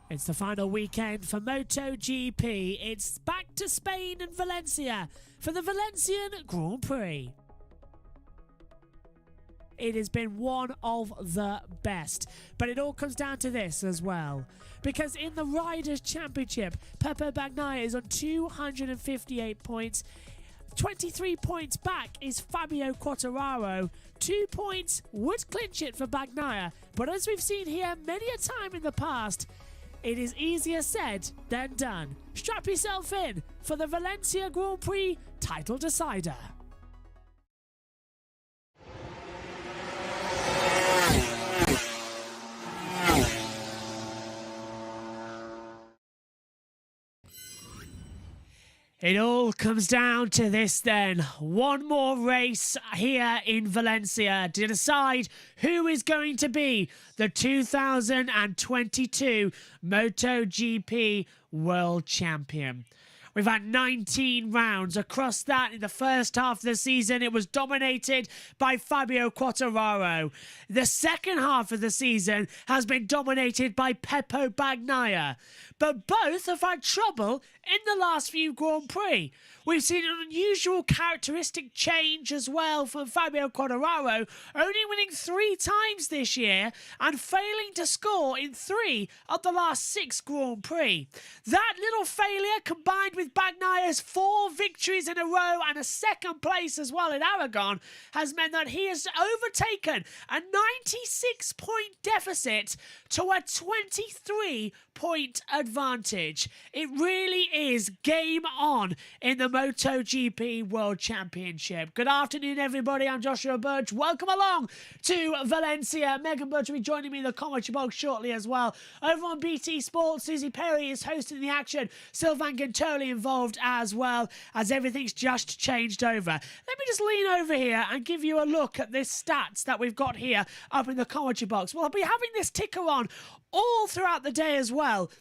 It's the final weekend for MotoGP. It's back to Spain and Valencia for the Valencian Grand Prix. It has been one of the best, but it all comes down to this as well. Because in the Riders' Championship, Pepe Bagnaia is on 258 points. 23 points back is Fabio Quartararo. 2 points would clinch it for Bagnaia, but as we've seen here many a time in the past, it is easier said than done. Strap yourself in for the Valencia Grand Prix title decider. It all comes down to this then. One more race here in Valencia to decide who is going to be the 2022 MotoGP World Champion. We've had 19 rounds. Across that, in the first half of the season, it was dominated by Fabio Quartararo. The second half of the season has been dominated by Pepe Bagnaia. But both have had trouble in the last few Grand Prix. We've seen an unusual characteristic change as well from Fabio Quartararo, only winning 3 times this year and failing to score in 3 of the last 6 Grand Prix. That little failure, combined with Bagnaia's 4 victories in a row and a second place as well in Aragon, has meant that he has overtaken a 96-point deficit to a 23-point advantage. It really is game on in the MotoGP World Championship. Good afternoon, everybody. I'm Joshua Birch. Welcome along to Valencia. Megan Birch will be joining me in the commentary box shortly as well. Over on BT Sports, Susie Perry is hosting the action. Sylvain Gintoli involved as well, as everything's just changed over. Let me just lean over here and give you a look at this stats that we've got here up in the commentary box. Well, I'll be having this ticker on all throughout the day as well,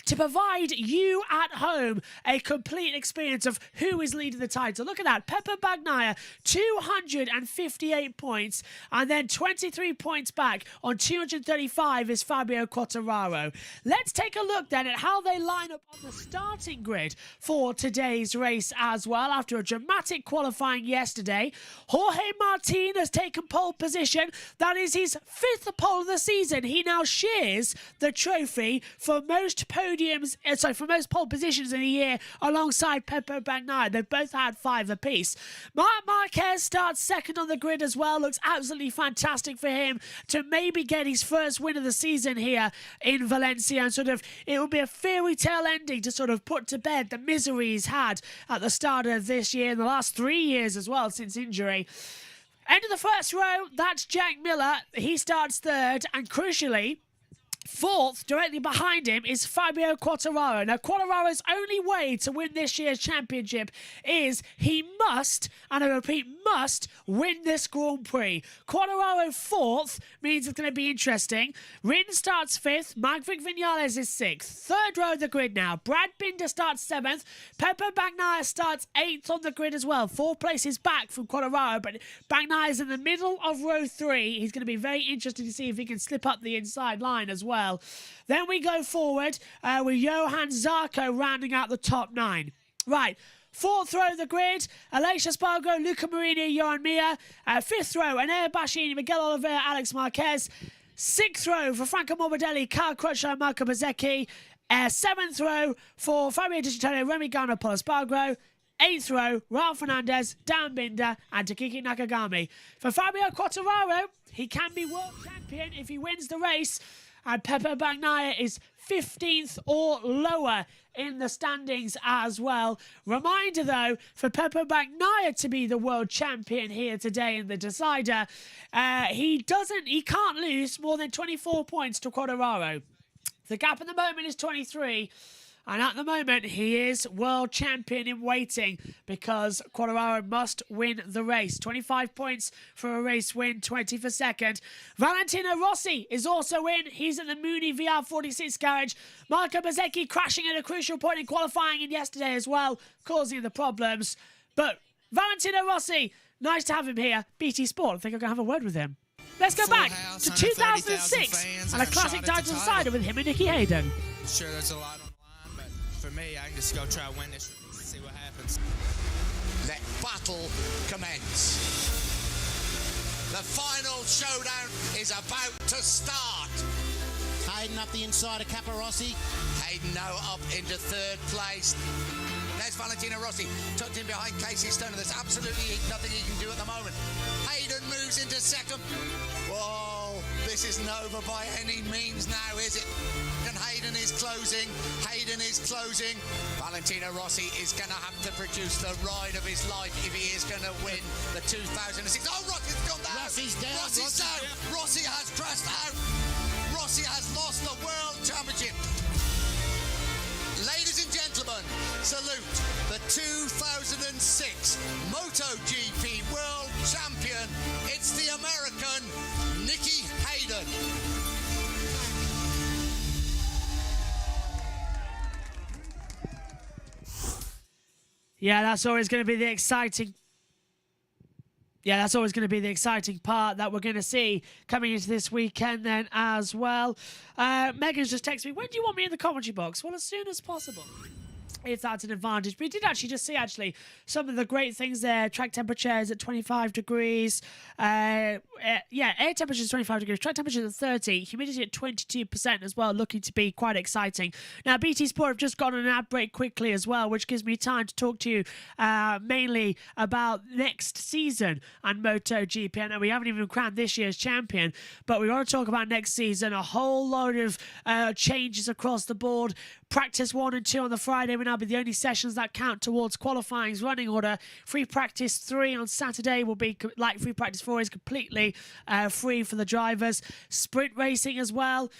to provide you at home a complete experience of who is leading the title. Look at that. Pepe Bagnaia, 258 points, and then 23 points back on 235 is Fabio Quartararo. Let's take a look then at how they line up on the starting grid for today's race as well. After a dramatic qualifying yesterday, Jorge Martin has taken pole position. That is his 5th pole of the season. He now shares the trophy for most for most pole positions in the year alongside Pepe Bagnaia. They've both had 5 apiece. Marc Marquez starts second on the grid as well. Looks absolutely fantastic for him to maybe get his first win of the season here in Valencia, and it will be a fairy tale ending to sort of put to bed the misery he's had at the start of this year and the last 3 years as well since injury. End of the first row, that's Jack Miller. He starts third, and crucially, 4th, directly behind him, is Fabio Quartararo. Now, Quartararo's only way to win this year's championship is he must, and I repeat, must win this Grand Prix. Quartararo 4th means it's going to be interesting. Rin starts 5th. Maverick Vinales is 6th. 3rd row of the grid now. Brad Binder starts 7th. Pepe Bagnaia starts 8th on the grid as well. 4 places back from Quartararo, but Bagnaia is in the middle of row 3. He's going to be very interested to see if he can slip up the inside line as well. Then we go forward with Johan Zarco rounding out the top 9. Right, 4th row of the grid, Aleix Espargaro, Luca Marini, Johan Mir. 5th row, Enea Bashini, Miguel Oliveira, Alex Marquez. 6th row for Franco Morbidelli, Carl Crutchlow, Marco Bezzecchi. 7th row for Fabio Di Giannantonio, Remy Gardner, Paul Espargaro. 8th row, Ralph Fernandez, Dan Binder, and Takiki Nakagami. For Fabio Quartararo, he can be world champion if he wins the race. And Pepe Bagnaia is 15th or lower in the standings as well. Reminder, though, for Pepe Bagnaia to be the world champion here today in the decider, he can't lose more than 24 points to Quartararo. The gap at the moment is 23. And at the moment, he is world champion in waiting because Quartararo must win the race. 25 points for a race win, 20 for second. Valentino Rossi is also in. He's at the Mooney VR46 garage. Marco Bezzecchi crashing at a crucial point in qualifying in yesterday as well, causing the problems. But Valentino Rossi, nice to have him here. BT Sport, I think I'm going to have a word with him. Let's go back to 2006 and a classic title decider with him and Nicky Hayden. Sure, there's a lot on the line, but for me, I can just go try to win this race and see what happens. Let battle commence. The final showdown is about to start. Hayden up the inside of Caparossi. Hayden now up into third place. There's Valentino Rossi, tucked in behind Casey Stoner. There's absolutely nothing he can do at the moment. Hayden moves into second. Whoa, this isn't over by any means now, is it? And Hayden is closing. Hayden is closing. Valentino Rossi is going to have to produce the ride of his life if he is going to win the 2006. Oh, Rossi's gone down. Rossi's down. Rossi's down. Rossi has crashed out. Rossi has lost the World Championship. Ladies and gentlemen, salute the 2006 MotoGP World Champion. It's the American Nicky Hayden. Yeah, that's always going to be the exciting. Yeah, that's always going to be the exciting part that we're going to see coming into this weekend then as well. Megan's just texted me, when do you want me in the commentary box? Well, as soon as possible, if that's an advantage. We did actually just see some of the great things there. Track temperature is at 25 degrees. Air temperature is 25 degrees. Track temperature is at 30. Humidity at 22% as well, looking to be quite exciting. Now, BT Sport have just gone on an ad break quickly as well, which gives me time to talk to you mainly about next season and MotoGP. I know we haven't even crowned this year's champion, but we want to talk about next season. A whole load of changes across the board. Practice 1 and 2 on the Friday will now be the only sessions that count towards qualifying's running order. Free practice 3 on Saturday will be, like free practice 4 is completely free for the drivers. Sprint racing as well.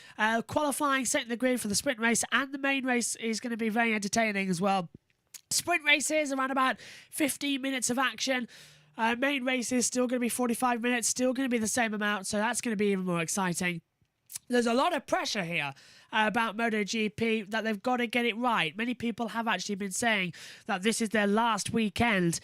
Qualifying setting the grid for the sprint race, and the main race is going to be very entertaining as well. Sprint races around about 15 minutes of action. Main race is still going to be 45 minutes, still going to be the same amount, so that's going to be even more exciting. There's a lot of pressure here about MotoGP that they've got to get it right. Many people have actually been saying that this is their last weekend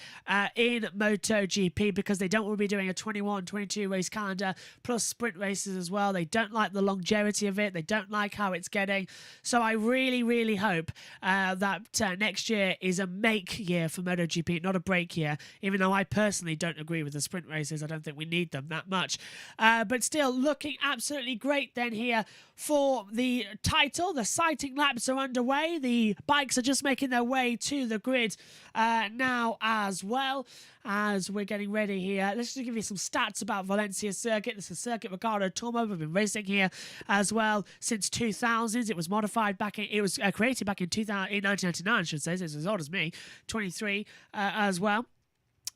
in MotoGP because they don't want to be doing a 21, 22 race calendar plus sprint races as well. They don't like the longevity of it. They don't like how it's getting. So I really, really hope that next year is a make year for MotoGP, not a break year, even though I personally don't agree with the sprint races. I don't think we need them that much. But still looking absolutely great then here for the title. The sighting laps are underway. The bikes are just making their way to the grid now as well as we're getting ready here. Let's just give you some stats about Valencia Circuit. This is Circuit Ricardo Tormo. We've been racing here as well since 2000s. It was modified back in, it was created back in 1999, I should say. So it's as old as me, 23 as well.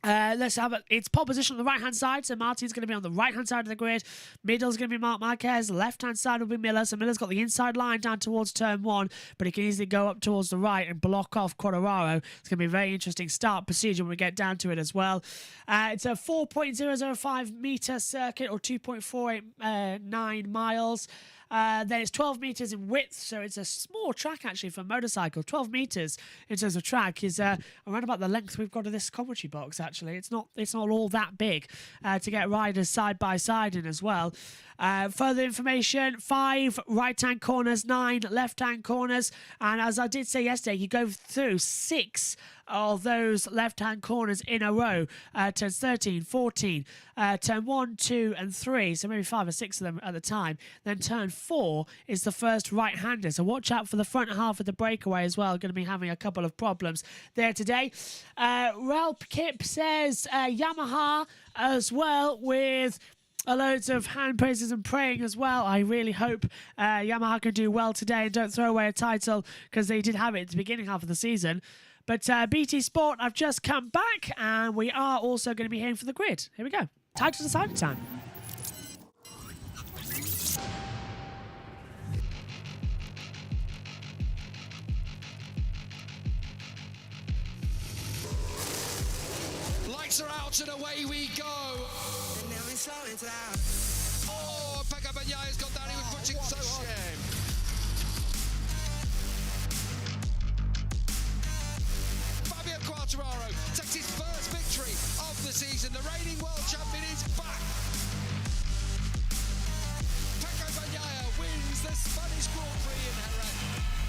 Let's have its pole position on the right hand side. So Martin's going to be on the right hand side of the grid. Middle's going to be Marc Marquez. The left hand side will be Miller. So Miller's got the inside line down towards turn 1, but he can easily go up towards the right and block off Quartararo. It's going to be a very interesting start procedure when we get down to it as well. It's a 4.005 meter circuit, or 2.489 miles. Then it's 12 meters in width, so it's a small track actually for motorcycle. 12 meters in terms of track is around about the length we've got of this commentary box. Actually, it's not all that big to get riders side by side in as well. Further information: 5 right-hand corners, 9 left-hand corners, and as I did say yesterday, you go through 6 of those left-hand corners in a row. Turns 13, 14, turn 1, 2, and 3, so maybe 5 or 6 of them at the time. Then turn 4 is the first right-hander, so watch out for the front half of the breakaway as well. Going to be having a couple of problems there today. Ralph Kip says Yamaha as well, with loads of hand praises and praying as well. I really hope Yamaha can do well today and don't throw away a title, because they did have it at the beginning half of the season. But BT Sport, I've just come back, and we are also going to be heading for the grid. Here we go. Title decider time. Lights are out and away we go. Oh, Pecco Bagnaia has gone down. He was pushing so hard. Fabio Quartararo takes his first victory of the season. The reigning world champion is back. Pecco Bagnaia wins the Spanish Grand Prix in Jerez.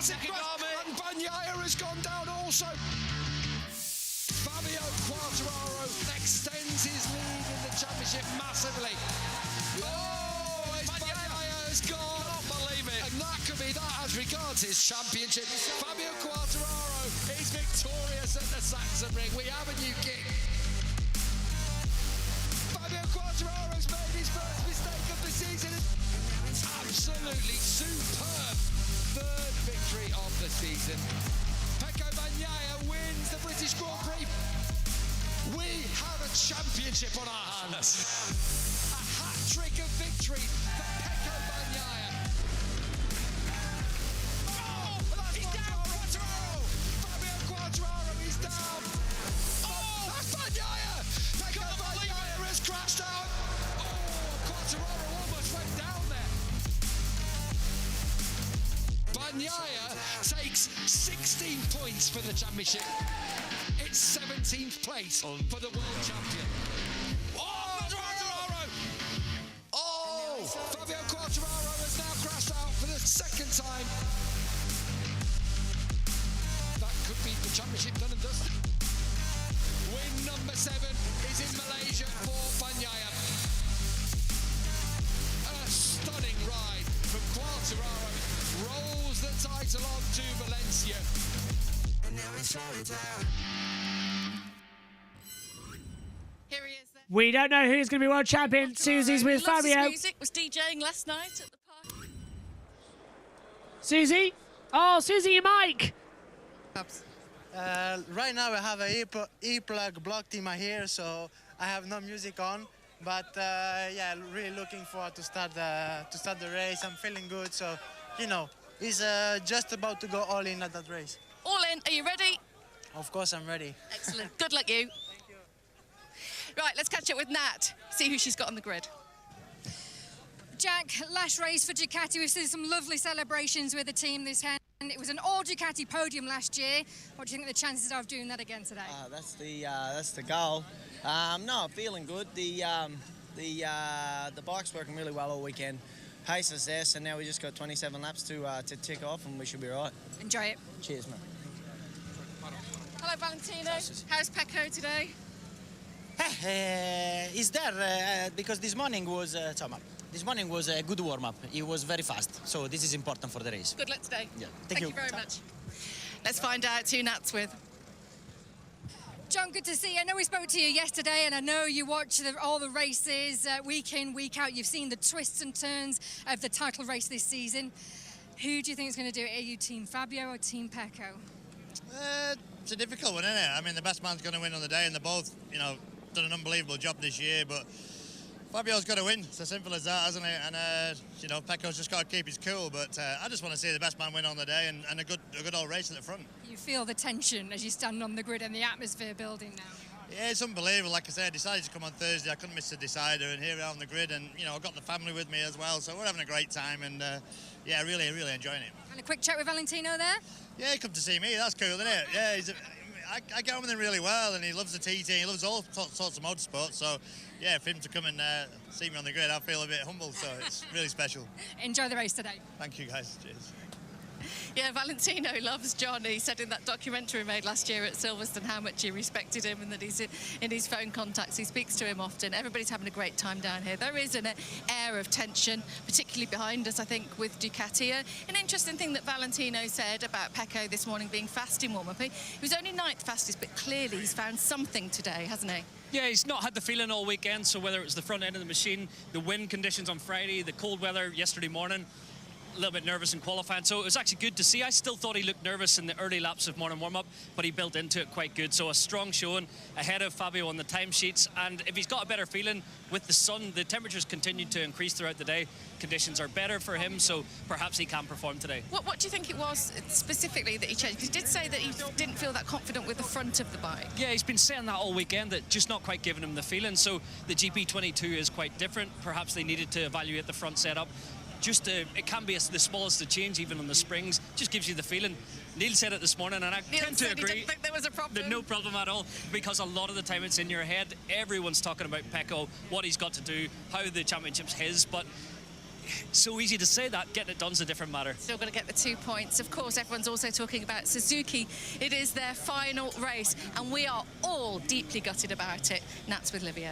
massive crash, and Bagnaia has gone down also. Fabio Quartararo extends his lead in the championship massively. Oh, Bagnaia has gone. Can't believe it. And that could be that as regards his championship. Fabio Quartararo is victorious at the Saxon Ring. We have a new king. Fabio Quartararo's made his first mistake of the season. Absolutely superb third victory of the season. Pecco Bagnaia wins the British Grand Prix. We have a championship on our hands. A hat-trick of victory for Pecco Bagnaia. Oh, he's down, Quartararo! Fabio Quartararo is down. Oh, that's Bagnaia! Pecco Bagnaia has crashed out. Oh, Quartararo almost went down there. Bagnaia takes 16 points for the championship. It's 17th place for the world champion. Oh, Quartararo! Oh, Fabio Quartararo has now crashed out for the second time. That could be the championship done and dusted. Win number 7 is in Malaysia for Bagnaia. A stunning ride from Quartararo. Rolls the title on to Valencia. And now it's down. Here he is. We don't know who's going to be world champion. Susie's with Loves his Fabio. music, was DJing last night at the park. Susie? Oh, Susie, your mic. Right now I have a e-plug blocked in my ear, so I have no music on. But yeah, really looking forward to start the race. I'm feeling good, so you know, it's just about to go all in at that race. All in, are you ready? Of course, I'm ready. Excellent. Good luck, you. Right, let's catch up with Nat, see who she's got on the grid. Jack, last race for Ducati. We've seen some lovely celebrations with the team this hand. It was an all Ducati podium last year. What do you think the chances are of doing that again today? That's the goal. No, feeling good. The bike's working really well all weekend. Pace is there, so now we just got 27 laps to tick off, and we should be all right. Enjoy it. Cheers, mate. Hello, Valentino. How's Pecco today? He's there because this morning was This morning was a good warm-up. It was very fast, so this is important for the race. Good luck today. Yeah. Thank you very much. Let's find out who Nat's with. John, good to see you. I know we spoke to you yesterday, and I know you watch all the races week in, week out. You've seen the twists and turns of the title race this season. Who do you think is going to do it? Are you Team Fabio or Team Pecco? It's a difficult one, isn't it? I mean, the best man's going to win on the day, and they're both, you know, done an unbelievable job this year, but Fabio's got to win. It's as simple as that, hasn't it? And, you know, Pecco's just got to keep his cool, but I just want to see the best man win on the day and a good old race at the front. You feel the tension as you stand on the grid and the atmosphere building now? Yeah, it's unbelievable. Like I said, I decided to come on Thursday. I couldn't miss the decider, and here we are on the grid, and, you know, I've got the family with me as well, so we're having a great time, and, yeah, really enjoying it. And a quick chat with Valentino there? Yeah, he come to see me. That's cool, isn't it? Yeah, I get on with him really well, and he loves the TT. He loves all sorts of motorsports. So, yeah, for him to come and see me on the grid, I feel a bit humbled. So it's really special. Enjoy the race today. Thank you, guys. Cheers. Yeah, Valentino loves John. He said in that documentary made last year at Silverstone how much he respected him and that he's in his phone contacts. He speaks to him often. Everybody's having a great time down here. There is an air of tension, particularly behind us, I think, with Ducati. An interesting thing that Valentino said about Pecco this morning being fast in warm-up. He was only ninth fastest, but clearly he's found something today, hasn't he? Yeah, he's not had the feeling all weekend, so whether it was the front end of the machine, the wind conditions on Friday, the cold weather yesterday morning, a little bit nervous in qualifying, so it was actually good to see. I still thought he looked nervous in the early laps of morning warm-up, but he built into it quite good. So a strong showing ahead of Fabio on the timesheets, and if he's got a better feeling with the sun, the temperatures continue to increase throughout the day. Conditions are better for him, so perhaps he can perform today. What do you think it was specifically that he changed? Because he did say that he didn't feel that confident with the front of the bike. Yeah, he's been saying that all weekend, that just not quite giving him the feeling. So the GP22 is quite different. Perhaps they needed to evaluate the front setup. Just it can be the smallest of change, even on the springs. Just gives you the feeling. Neil said it this morning, and I tend to agree. He didn't think there was a problem. No problem at all, because a lot of the time it's in your head. Everyone's talking about Pecco, what he's got to do, how the championship's his, but so easy to say that. Getting it done's a different matter. Still got to get the 2 points. Of course, everyone's also talking about Suzuki. It is their final race, and we are all deeply gutted about it. And that's with Livio.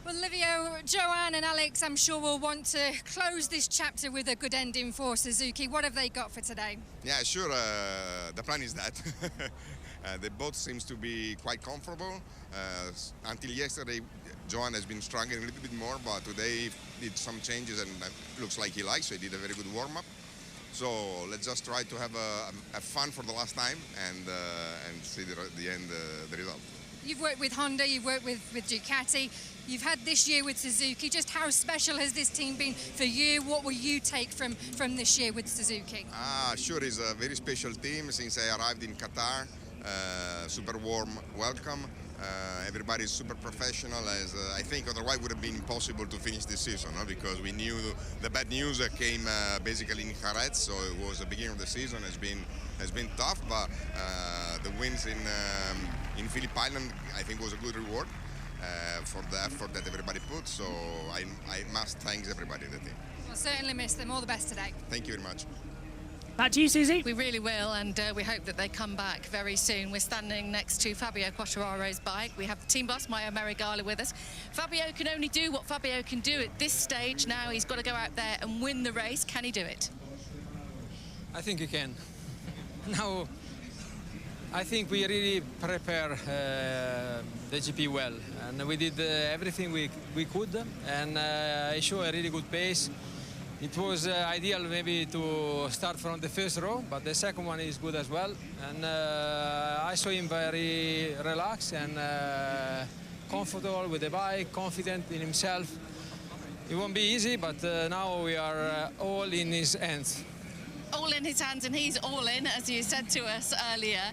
Well, Livio, Joanne and Alex, I'm sure will want to close this chapter with a good ending for Suzuki. What have they got for today? Yeah, sure. The plan is that. They both seems to be quite comfortable. Until yesterday, Joanne has been struggling a little bit more, but today he did some changes and looks like he likes, so he did a very good warm-up. So let's just try to have a fun for the last time and see the end, the result. You've worked with Honda, you've worked with Ducati, you've had this year with Suzuki. Just how special has this team been for you? What will you take from this year with Suzuki? Sure, it's a very special team since I arrived in Qatar. Super warm welcome. Everybody's super professional, as I think otherwise would have been impossible to finish this season, because we knew the bad news came basically in Jerez, so it was the beginning of the season has been tough, but the wins in Phillip Island I think was a good reward for the effort that everybody put, so I must thank everybody in the team. We'll certainly miss them. All the best today. Thank you very much. Back to you, Susie. We really will, and we hope that they come back very soon. We're standing next to Fabio Quartararo's bike. We have the team boss, Maio Meregala, with us. Fabio can only do what Fabio can do at this stage. Now he's got to go out there and win the race. Can he do it? I think he can. Now, I think we really prepare the GP well, and we did everything we could, and I show a really good pace. It was ideal maybe to start from the first row, but the second one is good as well. And I saw him very relaxed and comfortable with the bike, confident in himself. It won't be easy, but now we are all in his hands. All in his hands, and he's all in, as you said to us earlier.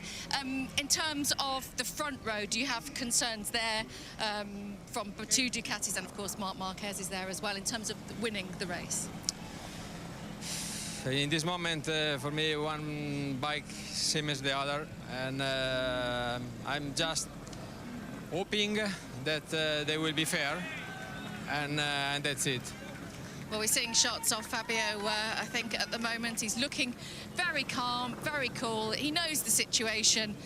In terms of the front row, do you have concerns there from two Ducatis, and of course Marc Marquez is there as well, in terms of winning the race? In this moment, for me, one bike same as the other, and I'm just hoping that they will be fair, and that's it. Well, we're seeing shots of Fabio, I think, at the moment. He's looking very calm, very cool. He knows the situation,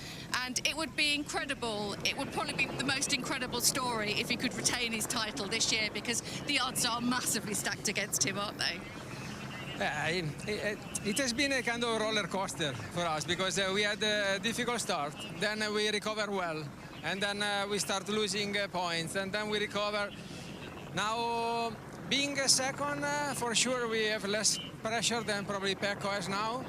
and it would be incredible. It would probably be the most incredible story if he could retain his title this year, because the odds are massively stacked against him, aren't they? It has been a kind of roller coaster for us, because we had a difficult start, then we recover well, and then we start losing points, and then we recover. Now, being a second, for sure we have less pressure than probably Pecco has now,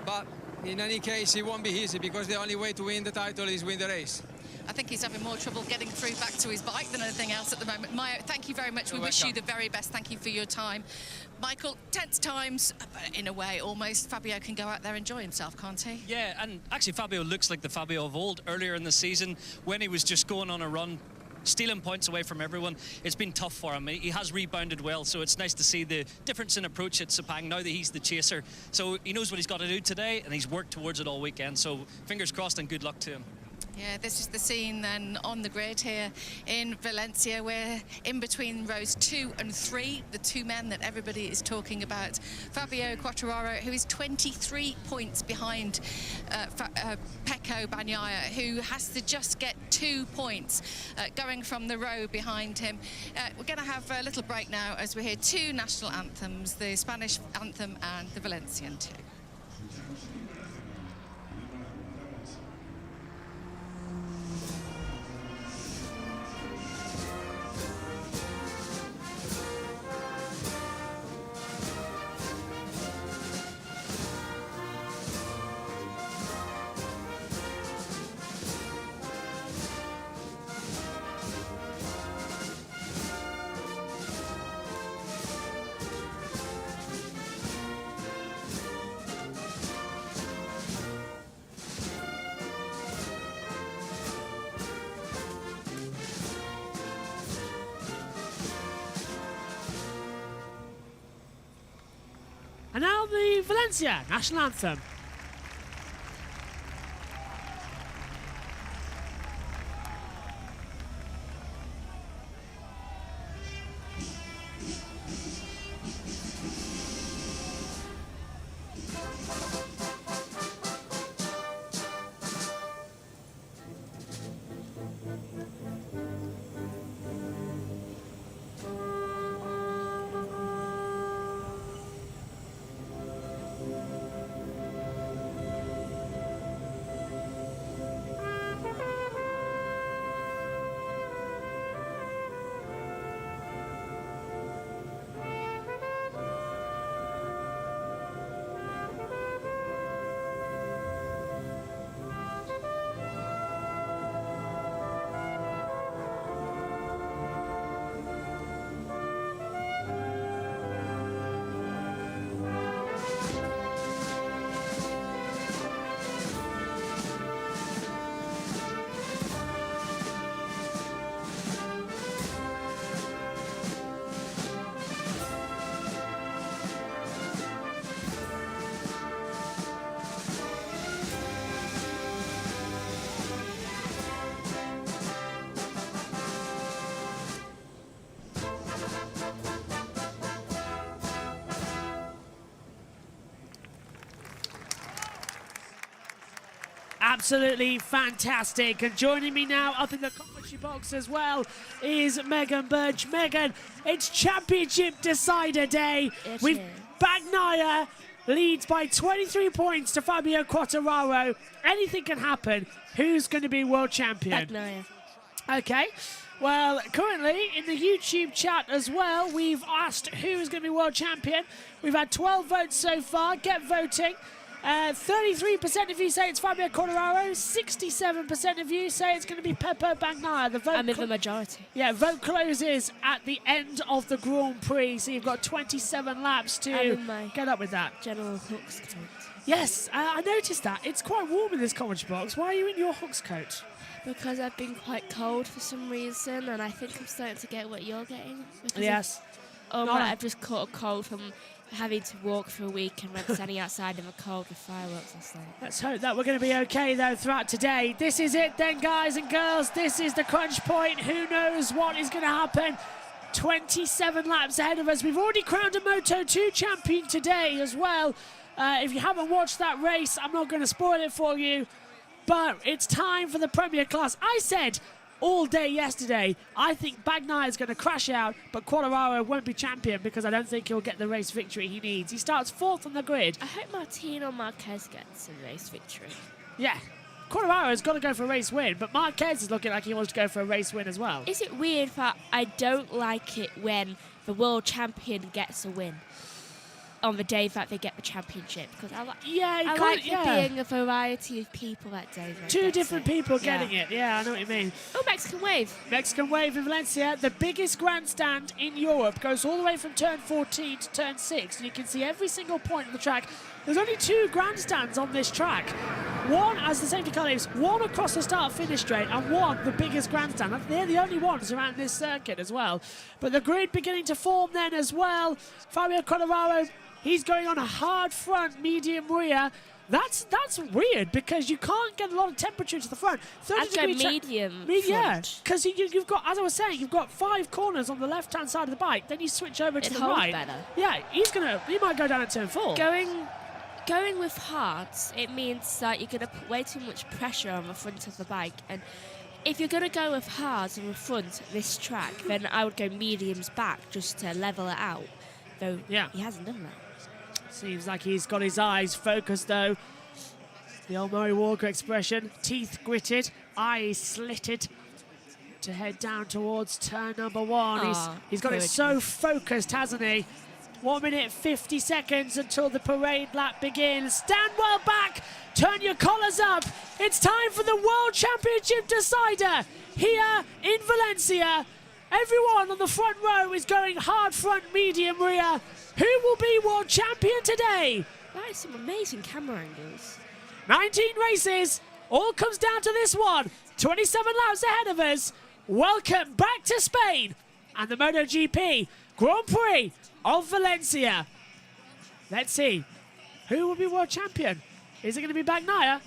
but in any case it won't be easy, because the only way to win the title is win the race. I think he's having more trouble getting through back to his bike than anything else at the moment. Maio, thank you very much. We wish you the very best. Thank you for your time. Michael, tense times, in a way, almost. Fabio can go out there and enjoy himself, can't he? Yeah, and actually Fabio looks like the Fabio of old. Earlier in the season, when he was just going on a run, stealing points away from everyone, it's been tough for him. He has rebounded well, so it's nice to see the difference in approach at Sepang now that he's the chaser. So he knows what he's got to do today, and he's worked towards it all weekend. So fingers crossed and good luck to him. Yeah, this is the scene then on the grid here in Valencia. We're in between rows 2 and 3, the two men that everybody is talking about. Fabio Quartararo, who is 23 points behind Pecco Bagnaia, who has to just get 2 points going from the row behind him. We're going to have a little break now as we hear two national anthems, the Spanish anthem and the Valencian too. And now the Valencia national anthem. Absolutely fantastic. And joining me now up in the commentary box as well is Megan Birch. Megan, it's championship decider day. With Bagnaia leads by 23 points to Fabio Quartararo. Anything can happen. Who's going to be world champion? Bagnaia. Okay. Well, currently in the YouTube chat as well, we've asked who is going to be world champion. We've had 12 votes so far. Get voting. 33% of you say it's Fabio Quartararo. 67% of you say it's going to be Peppo Bagnaia. The vote I'm in the majority. Yeah, vote closes at the end of the Grand Prix, so you've got 27 laps to get up with that. General Hooks coat. Yes, I noticed that. It's quite warm in this commentary box. Why are you in your Hooks coat? Because I've been quite cold for some reason, and I think I'm starting to get what you're getting. Yes. I've just caught a cold from having to walk for a week and standing outside in the cold with fireworks last night. Let's hope that we're going to be okay, though, throughout today. This is it then, guys and girls. This is the crunch point. Who knows what is going to happen? 27 laps ahead of us. We've already crowned a Moto2 champion today as well. If you haven't watched that race, I'm not going to spoil it for you. But it's time for the Premier class. I said all day yesterday, I think Bagnaia is going to crash out, but Quartararo won't be champion because I don't think he'll get the race victory he needs. He starts 4th on the grid. I hope Martino Marquez gets a race victory. Yeah. Quartararo's got to go for a race win, but Marquez is looking like he wants to go for a race win as well. Is it weird that I don't like it when the world champion gets a win on the day that they get the championship? Because I like being a variety of people that day. Two different people getting it. Yeah, I know what you mean. Oh, Mexican Wave. Mexican Wave in Valencia. The biggest grandstand in Europe goes all the way from turn 14 to turn 6. And you can see every single point of the track. There's only 2 grandstands on this track. One, as the safety car leaves, one across the start-finish straight, and one, the biggest grandstand. They're the only ones around this circuit as well. But the grid beginning to form then as well. Fabio Quartararo, he's going on a hard front, medium rear. That's weird because you can't get a lot of temperature to the front. I'd go medium front. Yeah, because you've got, as I was saying, you've got 5 corners on the left-hand side of the bike. Then you switch over to the right. Better. Yeah, he might go down at turn 4. Going with hards, it means that you're going to put way too much pressure on the front of the bike. And if you're going to go with hards on the front this track, then I would go mediums back just to level it out. Though he hasn't done that. Seems like he's got his eyes focused, though. The old Murray Walker expression. Teeth gritted, eyes slitted to head down towards turn number 1. He's got it so focused, hasn't he? 1 minute, 50 seconds until the parade lap begins. Stand well back. Turn your collars up. It's time for the World Championship decider here in Valencia. Everyone on the front row is going hard front, medium rear. Who will be world champion today? That is some amazing camera angles. 19 races. All comes down to this one. 27 laps ahead of us. Welcome back to Spain and the MotoGP Grand Prix of Valencia. Let's see. Who will be world champion? Is it going to be Bagnaia?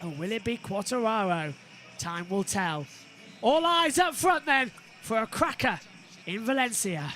Or will it be Quartararo? Time will tell. All eyes up front then for a cracker in Valencia.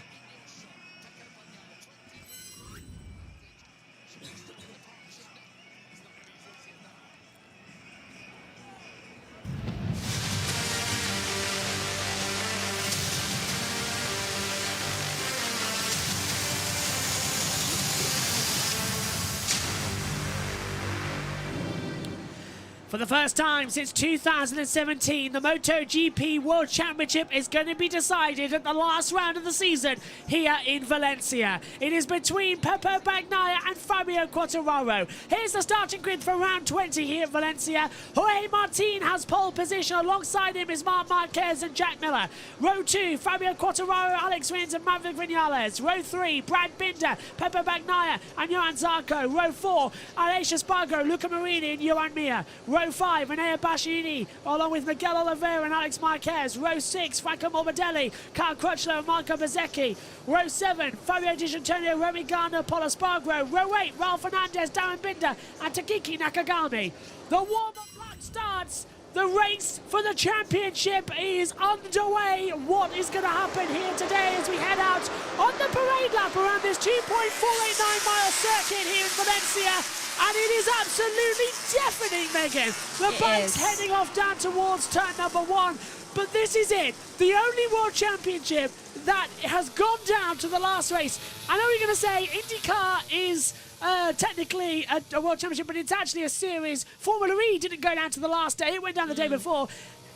For the first time since 2017, the MotoGP World Championship is going to be decided at the last round of the season here in Valencia. It is between Peppo Bagnaia and Fabio Quartararo. Here's the starting grid for round 20 here at Valencia. Jorge Martin has pole position. Alongside him is Marc Marquez and Jack Miller. Row 2, Fabio Quartararo, Alex Rins and Maverick Vinales. Row 3, Brad Binder, Peppo Bagnaia and Johan Zarco. Row 4, Aleix Espargaro, Luca Marini and Johan Mir. Row 5, Enea Bastianini, along with Miguel Oliveira and Alex Marquez. Row 6, Franco Morbidelli, Carl Crutchlow and Marco Bezzecchi. Row 7, Fabio Di Gianantonio, Remy Gardner, Paul Espargaro. Row 8, Ralph Fernandez, Darren Binder and Takiki Nakagami. The warm-up lap starts. The race for the championship is underway. What is going to happen here today as we head out on the parade lap around this 2.489 mile circuit here in Valencia? and it is absolutely deafening, Megan. The bike's heading off down towards turn number 1, but this is it. The only World Championship that has gone down to the last race. I know you're going to say IndyCar is technically a World Championship, but it's actually a series. Formula E didn't go down to the last day. It went down the day before.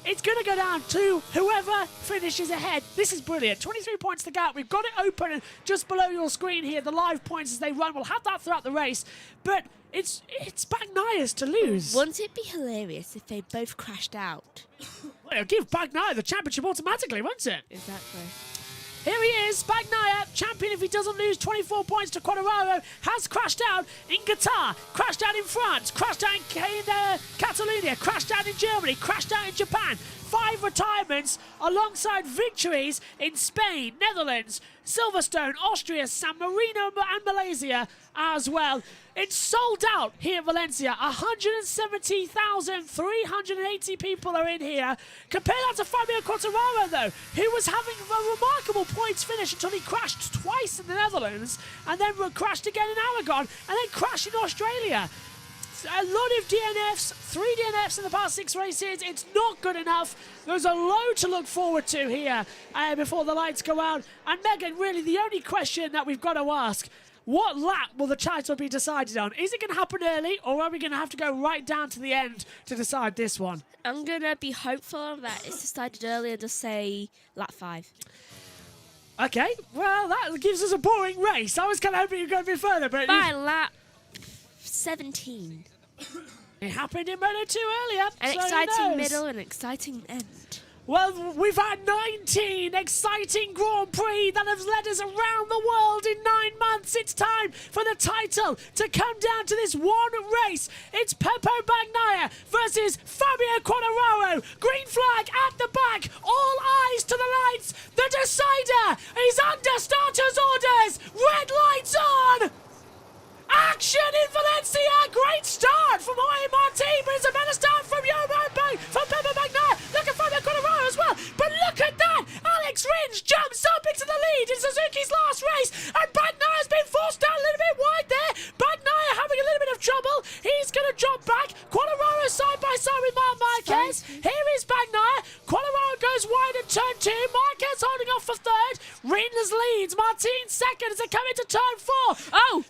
It's going to go down to whoever finishes ahead. This is brilliant. 23 points to gap. We've got it open just below your screen here, the live points as they run. We'll have that throughout the race. But it's Bagnaya's to lose. Wouldn't it be hilarious if they both crashed out? Well, it'll give Bagnaia the championship automatically, won't it? Exactly. Here he is, Bagnaia, champion if he doesn't lose. 24 points to Quartararo, has crashed out in Qatar, crashed out in France, crashed out in Catalonia, crashed out in Germany, crashed out in Japan. 5 retirements alongside victories in Spain, Netherlands, Silverstone, Austria, San Marino and Malaysia as well. It's sold out here at Valencia. 170,380 people are in here. Compare that to Fabio Quartararo, though, who was having a remarkable points finish until he crashed twice in the Netherlands and then crashed again in Aragon and then crashed in Australia. A lot of DNFs, 3 DNFs in the past 6 races. It's not good enough. There's a load to look forward to here before the lights go out. And Megan, really the only question that we've got to ask, what lap will the title be decided on? Is it going to happen early, or are we going to have to go right down to the end to decide this one? I'm going to be hopeful that it's decided early and just say lap 5. Okay, well, that gives us a boring race. I was kind of hoping you'd go a bit further, but... By lap 17. It happened in Moto 2 earlier. An so exciting middle and an exciting end. Well, we've had 19 exciting Grand Prix that have led us around the world in 9 months. It's time for the title to come down to this one race. It's Pepo Bagnaia versus Fabio Quartararo. Green flag at the back. All eyes to the lights. The decider is under starter's orders. Red lights on. Action in Valencia! Great start from Jorge Martin, but it's a better start from Pepo Bagnaia. Look at Fabio Quartararo as well. But look at that! Alex Rins jumps up into the lead in Suzuki's last race, and Bagnaia's been forced down a little bit wide there. Bagnaia having a little bit of trouble. He's going to drop back. Quartararo side by side with Marc Marquez. Here is Bagnaia. Quartararo goes wide at turn 2. Marquez holding off for 3rd. Rins leads. Martin 2nd as they come into turn 4. Oh,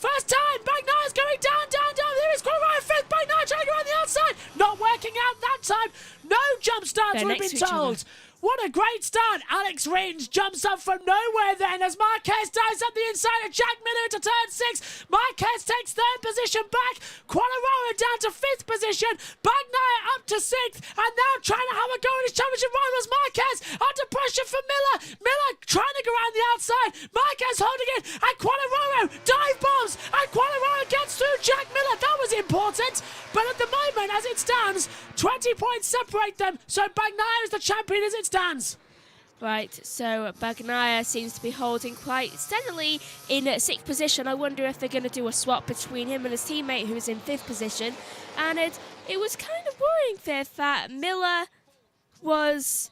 First time, Bagnaia's going down. There is Quartararo 5th. Bagnaia trying to go around the outside. Not working out that time. No jump starts, we've been told. What a great start. Alex Rins jumps up from nowhere then as Marquez dives up the inside of Jack Miller into turn 6. Marquez takes 3rd position back. Quartararo down to 5th position. Bagnaia up to 6th. And now trying to have a go at his championship rivals. Marquez under pressure from Miller. Miller trying to go around the outside. Marquez holding it. And Quartararo dive bombs. And Quartararo gets through Jack Miller. That was important. But at the moment, as it stands, 20 points separate them. So Bagnaia is the champion as it stands. Right, so Bagnaia seems to be holding quite steadily in 6th position. I wonder if they're going to do a swap between him and his teammate who is in 5th position. And it was kind of worrying, Fifth, that Miller was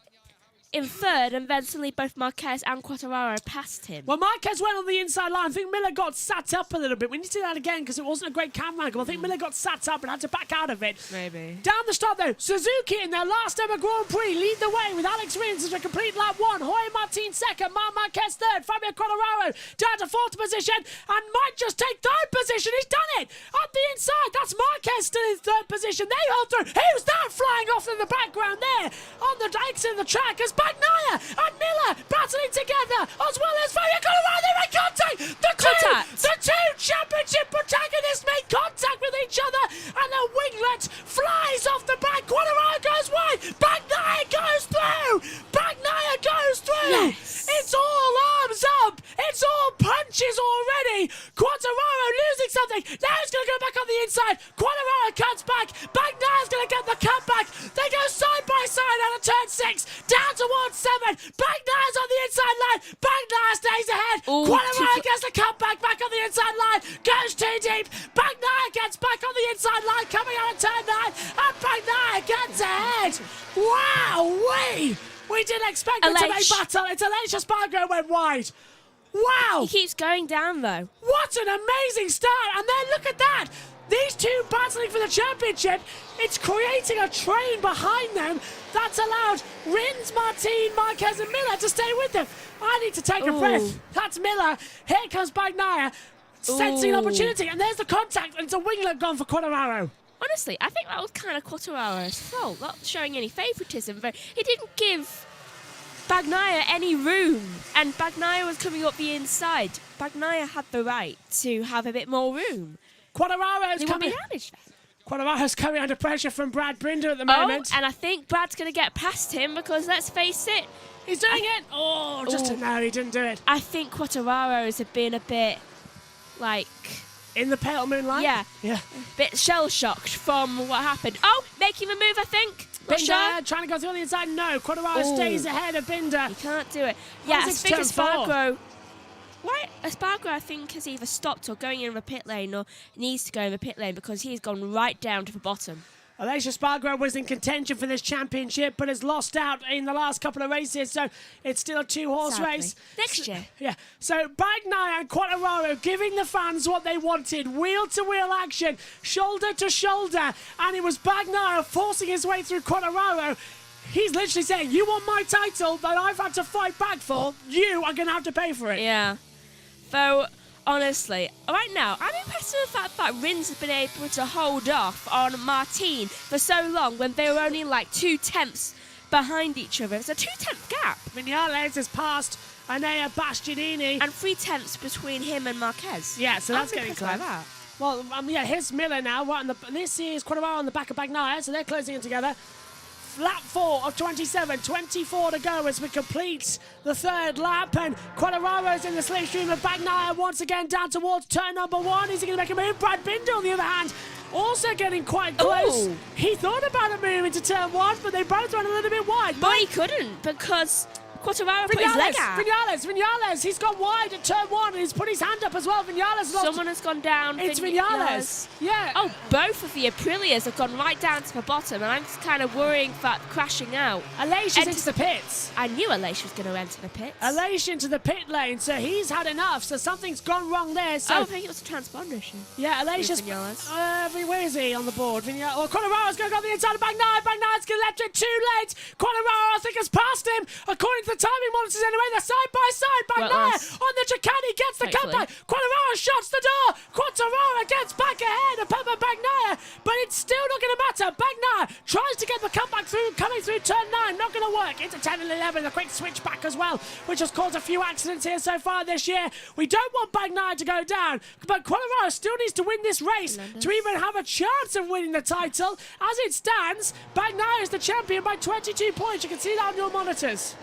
in 3rd and then suddenly both Marquez and Quartararo passed him. Well, Marquez went on the inside line. I think Miller got sat up a little bit. We need to see that again because it wasn't a great camera angle. I think Miller got sat up and had to back out of it. Maybe. Down the start, though, Suzuki in their last ever Grand Prix lead the way with Alex Rins as a complete lap 1. Jorge Martin 2nd, Marc Marquez 3rd, Fabio Quartararo down to 4th position and might just take 3rd position. He's done it! Up the inside, that's Marquez still in 3rd position. They hold through. Who's that flying off in the background there? On the exit of the track as Bagnaia and Miller battling together as well as Fabio Quartararo. They make contact! The two championship protagonists make contact with each other and the winglet flies off the back. Quartararo goes wide. Bagnaia goes through. Bagnaia goes through. Yes. It's all arms up. It's all punches already. Quartararo losing something. Now he's going to go back on the inside. Quartararo cuts back. Bagnaia's going to get the cutback. They go side by side out of turn 6. Down towards 7. Bagnaia's on the inside line. Bagnaia stays ahead. Quartararo gets the cutback back on the inside line. Goes too deep. Bagnaia gets back on the inside line coming out of turn 9. And Bagnaia gets ahead. Wow, we didn't expect it to be battle. It's Aleix Espargaro went wide. Wow. He keeps going down though. What an amazing start. And then look at that. These two battling for the championship. It's creating a train behind them that's allowed Rins, Martin, Marquez and Miller to stay with them. I need to take a breath. That's Miller. Here comes Bagnaia, sensing an opportunity. And there's the contact, and it's a winglet gone for Quartararo. Honestly, I think that was kind of Quartararo's fault, not showing any favouritism, but he didn't give Bagnaia any room, and Bagnaia was coming up the inside. Bagnaia had the right to have a bit more room. Quartararo's coming. Quartararo's coming under pressure from Brad Binder at the moment. And I think Brad's going to get past him because, let's face it, he's doing it. No, he didn't do it. I think Quartararo's have been a bit, like... In the pale moonlight? Yeah. A bit shell-shocked from what happened. Oh, making the move, I think. Binder trying to go through on the inside. No, Quartararo stays ahead of Binder. He can't do it. Yeah, I think Espargaro... Why? Espargaro, I think, has either stopped or going in the pit lane or needs to go in the pit lane because he's gone right down to the bottom. Aleix Espargaro was in contention for this championship but has lost out in the last couple of races, so it's still a two-horse race. Next year. Yeah. So Bagnaia and Quartararo giving the fans what they wanted. Wheel-to-wheel action, shoulder to shoulder, and it was Bagnaia forcing his way through Quartararo. He's literally saying, you want my title that I've had to fight back for, you are going to have to pay for it. Yeah. Though, honestly, right now, I'm impressed with the fact that Rins has been able to hold off on Martin for so long when they were only like 2/10 behind each other. It's a 2/10 gap. Viñales has passed Enea Bastianini. And 3/10 between him and Marquez. Yeah, so that's getting close. Like that. Well, here's Miller now. This is Quartararo on the back of Bagnaia, so they're closing in together. Lap 4 of 27, 24 to go as we complete the third lap, and Quartararo's in the slipstream of Bagnaia once again down towards turn number 1. Is he going to make a move? Brad Binder, on the other hand, also getting quite close. Ooh. He thought about a move into turn 1, but they both went a little bit wide. But he couldn't because Quartararo put his leg out. Viñales, he's gone wide at turn 1 and he's put his hand up as well. Someone has gone down. It's Viñales. Yeah. Oh, both of the Aprilias have gone right down to the bottom, and I'm just kind of worrying about crashing out. Aleix is into the pits. I knew Aleix was going to enter the pits. Aleix into the pit lane, so he's had enough, so something's gone wrong there. So I think it was a transponder issue. Yeah, Aleix is... where is he on the board? Quartararo's going to go on the inside of Bagnaia. Bagnaia's going to left it too late. Quartararo, I think, has passed him. According to the timing monitors anyway, they're side by side. Bagnaia on the chicane gets the comeback. Quartararo shuts the door. Quartararo gets back ahead of Peppa Bagnaia, but it's still not going to matter. Bagnaia tries to get the comeback through, coming through turn 9. Not going to work. Into 10 and 11. A quick switch back as well, which has caused a few accidents here so far this year. We don't want Bagnaia to go down, but Quartararo still needs to win this race to even have a chance of winning the title. As it stands, Bagnaia is the champion by 22 points. You can see that on your monitors.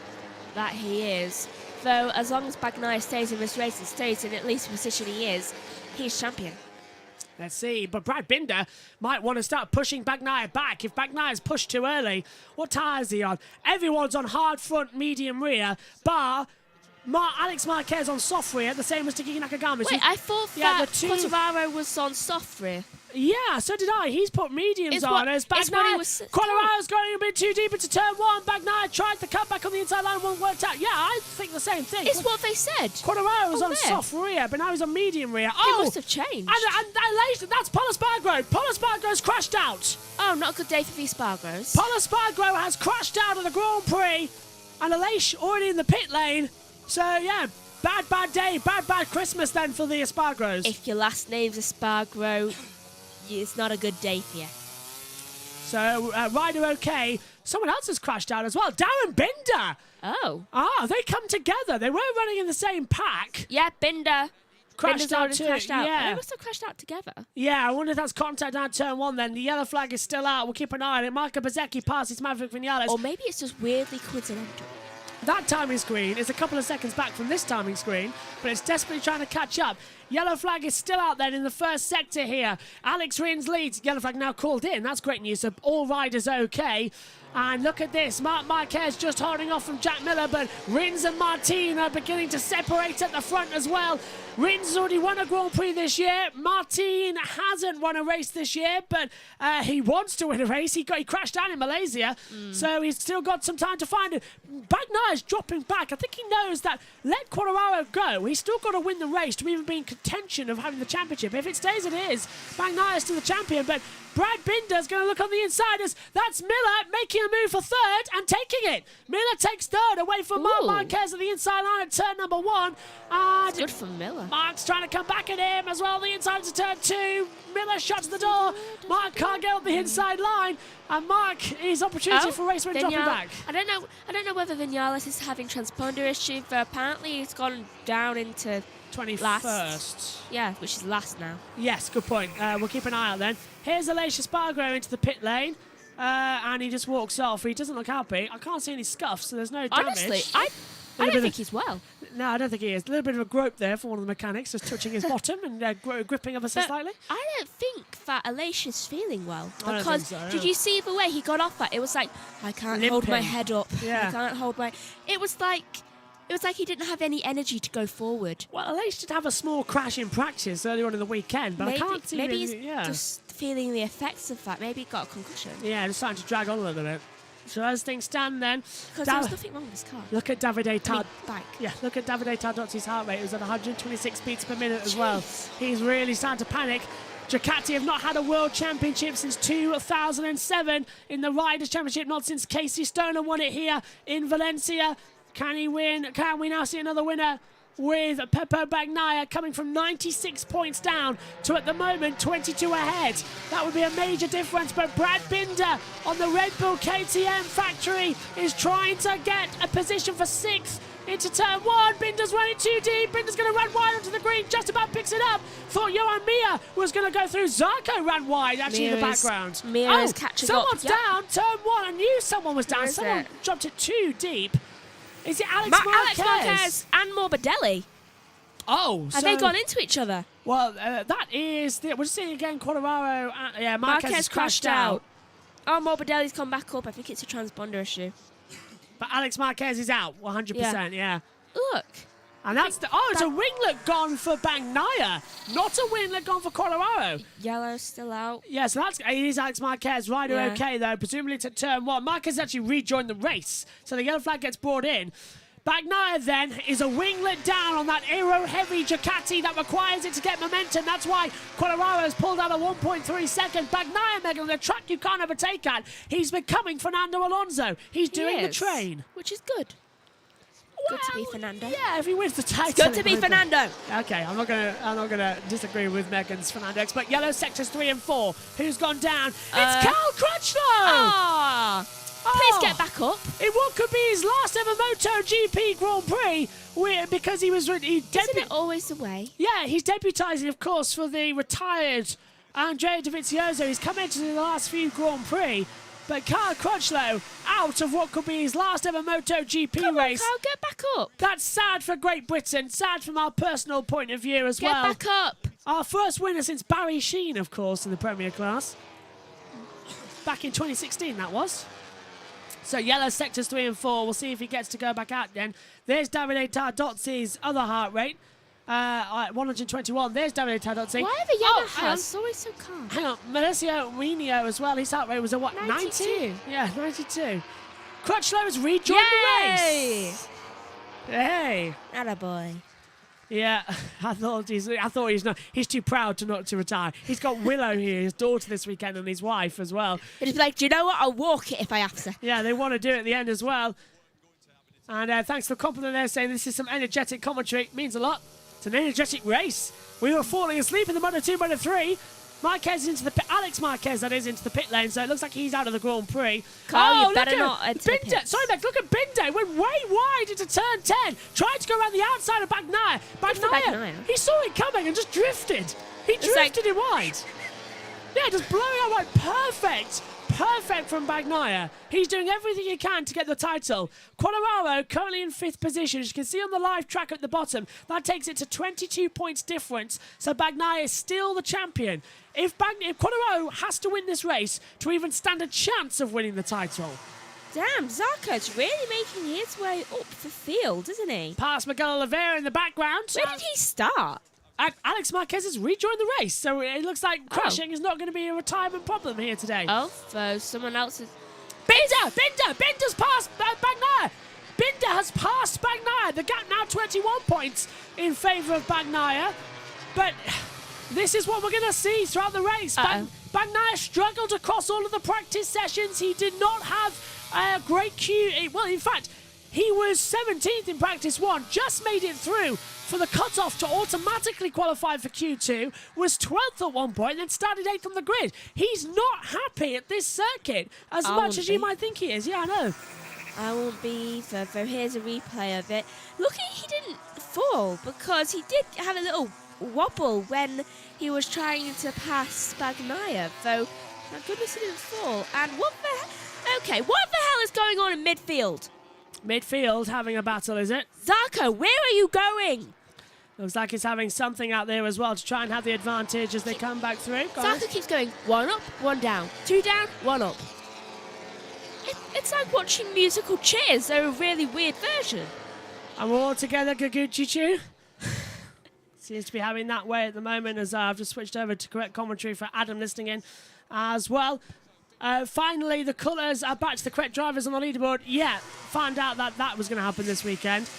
That he is. Though, as long as Bagnaia stays in this race and stays in at least the position he is, he's champion. Let's see, but Brad Binder might want to start pushing Bagnaia back. If Bagnaia's pushed too early, what tyre is he on? Everyone's on hard front, medium rear, bar Alex Marquez on soft rear, the same as Takiki Nakagami. Wait, I thought that Quartararo was on soft rear. Yeah, so did I. He's put mediums on as Bagnaia. Quartararo's going a bit too deep into turn 1. Bagnaia tried the cutback on the inside line, won't work out. Yeah, I think the same thing. It's what they said. Quartararo was on soft rear, but now he's on medium rear. He must have changed. And that's Paul Espargaro. Paul Espargaro's crashed out. Oh, not a good day for the Espargaros. Paul Espargaro has crashed out of the Grand Prix, and Aleix already in the pit lane. So, yeah, bad day, bad Christmas then for the Espargaros. If your last name's Espargaro, it's not a good day for you. So, Rider okay. Someone else has crashed out as well. Darren Binder. Oh. They come together. They were running in the same pack. Yeah, Binder. Crashed out too. Yeah. They must have crashed out together. Yeah, I wonder if that's contact down turn 1 then. The yellow flag is still out. We'll keep an eye on it. Marco Bezzecchi passes Maverick Viñales. Or maybe it's just weirdly coincidental. That timing screen is a couple of seconds back from this timing screen, but it's desperately trying to catch up. Yellow flag is still out there in the first sector here. Alex Rins leads. Yellow flag now called in. That's great news. So all riders okay. And look at this. Marc Marquez just holding off from Jack Miller, but Rins and Martin are beginning to separate at the front as well. Rins has already won a Grand Prix this year. Martin hasn't won a race this year, but he wants to win a race. He crashed down in Malaysia, so he's still got some time to find it. Bagnaia's dropping back. I think he knows that let Quartararo go. He's still got to win the race to even be in tension of having the championship. If it stays as it is, Bagnaya's still the champion, but Brad Binder's going to look on the inside as that's Miller making a move for third and taking it. Miller takes third away from Marc Marquez at the inside line at turn number 1. And good for Miller. Mark's trying to come back at him as well. The inside to turn 2. Miller shuts the door. Mark can't get up the inside line. And Mark, his opportunity for race win dropping back. I don't know whether Vinales is having transponder issue, but apparently it's gone down into 21st. Last. Yeah, which is last now. Yes, good point. We'll keep an eye out then. Here's Aleix Espargaro into the pit lane. And he just walks off. He doesn't look happy. I can't see any scuffs, so there's no damage. Honestly, I don't think he's well. No, I don't think he is. A little bit of a grope there for one of the mechanics, just touching his bottom and gripping ever so slightly. I don't think that Aleix is feeling well. I don't Because think so, did you see the way he got off that? It was like, I can't hold my head up. Yeah. I can't hold my... It was like he didn't have any energy to go forward. Well, Aleix did have a small crash in practice earlier on in the weekend, but I can't see... Maybe he's just feeling the effects of that. Maybe he got a concussion. Yeah, just starting to drag on a little bit. So as things stand then... Because there was nothing wrong with his car. Look at Davide bike. Yeah, look at Davide Tardozzi's heart rate. It was at 126 beats per minute as well. He's really starting to panic. Ducati have not had a world championship since 2007 in the Riders' Championship, not since Casey Stoner won it here in Valencia. Can he win? Can we now see another winner with Peppo Bagnaia coming from 96 points down to, at the moment, 22 ahead? That would be a major difference, but Brad Binder on the Red Bull KTM factory is trying to get a position for 6th into turn 1. Binder's running too deep. Binder's going to run wide onto the green, just about picks it up. Thought Johan Mir was going to go through. Zarco ran wide, actually, in the background. Mir is catching up. Someone's down, turn 1. I knew someone was down. Someone dropped it too deep. Is it Alex Marquez? Alex Marquez and Morbidelli. Oh, have they gone into each other? Well, that is... We're seeing again Quartararo. Yeah, Marquez crashed out. Oh, Morbidelli's come back up. I think it's a transponder issue. But Alex Marquez is out, 100%, yeah. Look. And that's it's a winglet gone for Bagnaia, not a winglet gone for Quartararo. Yellow's still out. Yeah, so it is Alex Marquez. Rider okay, though, presumably to turn 1. Marquez actually rejoined the race, so the yellow flag gets brought in. Bagnaia, then, is a winglet down on that aero-heavy Ducati that requires it to get momentum. That's why Quartararo has pulled out a 1.3 second. Bagnaia, Megan, on a track you can't overtake at. He's becoming Fernando Alonso. He's doing the train. Which is good. Good to be Fernando. Yeah, if he wins the title. It's good to be Fernando. Okay, I'm not gonna disagree with Megan's Fernando. But yellow sectors 3 and 4. Who's gone down? It's Carl Crutchlow! Please get back up. In what could be his last ever MotoGP Grand Prix, because he was... Isn't it always the way? Yeah, he's debutising, of course, for the retired Andrea Dovizioso. He's come into the last few Grand Prix. But Carl Crutchlow out of what could be his last ever MotoGP race. Carl, get back up. That's sad for Great Britain, sad from our personal point of view as well. Get back up. Our first winner since Barry Sheene, of course, in the Premier class. Back in 2016, that was. So yellow sectors 3 and 4. We'll see if he gets to go back out then. There's Davide Tardozzi's other heart rate. 121. There's Davide Tardozzi. Why are the yellow hearts always so calm? Hang on. Melissio Minio as well. His heart rate was at what? 92. Yeah, 92. Crutchlow has rejoined the race. Hey. Attaboy. Yeah, I thought he's too proud to retire. He's got Willow here, his daughter this weekend, and his wife as well. He's like, do you know what? I'll walk it if I have to. Yeah, they want to do it at the end as well. And thanks for the compliment there, saying this is some energetic commentary. It means a lot. It's an energetic race. We were falling asleep in the Moto 2, Moto 3. Marquez into the pit. Alex Marquez, that is, into the pit lane, so it looks like he's out of the Grand Prix. Carl, you better not enter the Binder. pits. Sorry, Meg, look at Binder. Went way wide into turn 10. Tried to go around the outside of Bagnaia. Bagnaia, he saw it coming and just drifted. He drifted it wide. Yeah, just blowing out right. Perfect. Perfect from Bagnaia. He's doing everything he can to get the title. Quartararo currently in 5th position. As you can see on the live track at the bottom, that takes it to 22 points difference. So Bagnaia is still the champion. If Quartararo has to win this race to even stand a chance of winning the title. Damn, Zarco's really making his way up the field, isn't he? Past Miguel Oliveira in the background. Where did he start? Alex Marquez has rejoined the race, so it looks like crashing is not going to be a retirement problem here today. Oh, so someone else is... Binder's passed Bagnaia! Binder has passed Bagnaia. The gap now 21 points in favour of Bagnaia. But this is what we're going to see throughout the race. Bagnaia struggled across all of the practice sessions. He did not have a great Q. Well, in fact, he was 17th in practice 1, just made it through for the cutoff to automatically qualify for Q2, was 12th at one point, then started 8th on the grid. He's not happy at this circuit as much as you might think he is. Yeah, I know. I won't be either, though here's a replay of it. Lucky he didn't fall, because he did have a little wobble when he was trying to pass Bagnaia, though thank goodness he didn't fall. And what the hell is going on in midfield? Midfield having a battle, is it? Zarko, where are you going? Looks like he's having something out there as well to try and have the advantage as they come back through. Zarko keeps going 1 up, 1 down, 2 down, 1 up. It's like watching musical chairs. They're a really weird version. And we're all together, Gaguchi-chu. Seems to be having that way at the moment as I've just switched over to correct commentary for Adam listening in as well. Finally, the colours are back to the correct drivers on the leaderboard. Yeah, found out that was going to happen this weekend.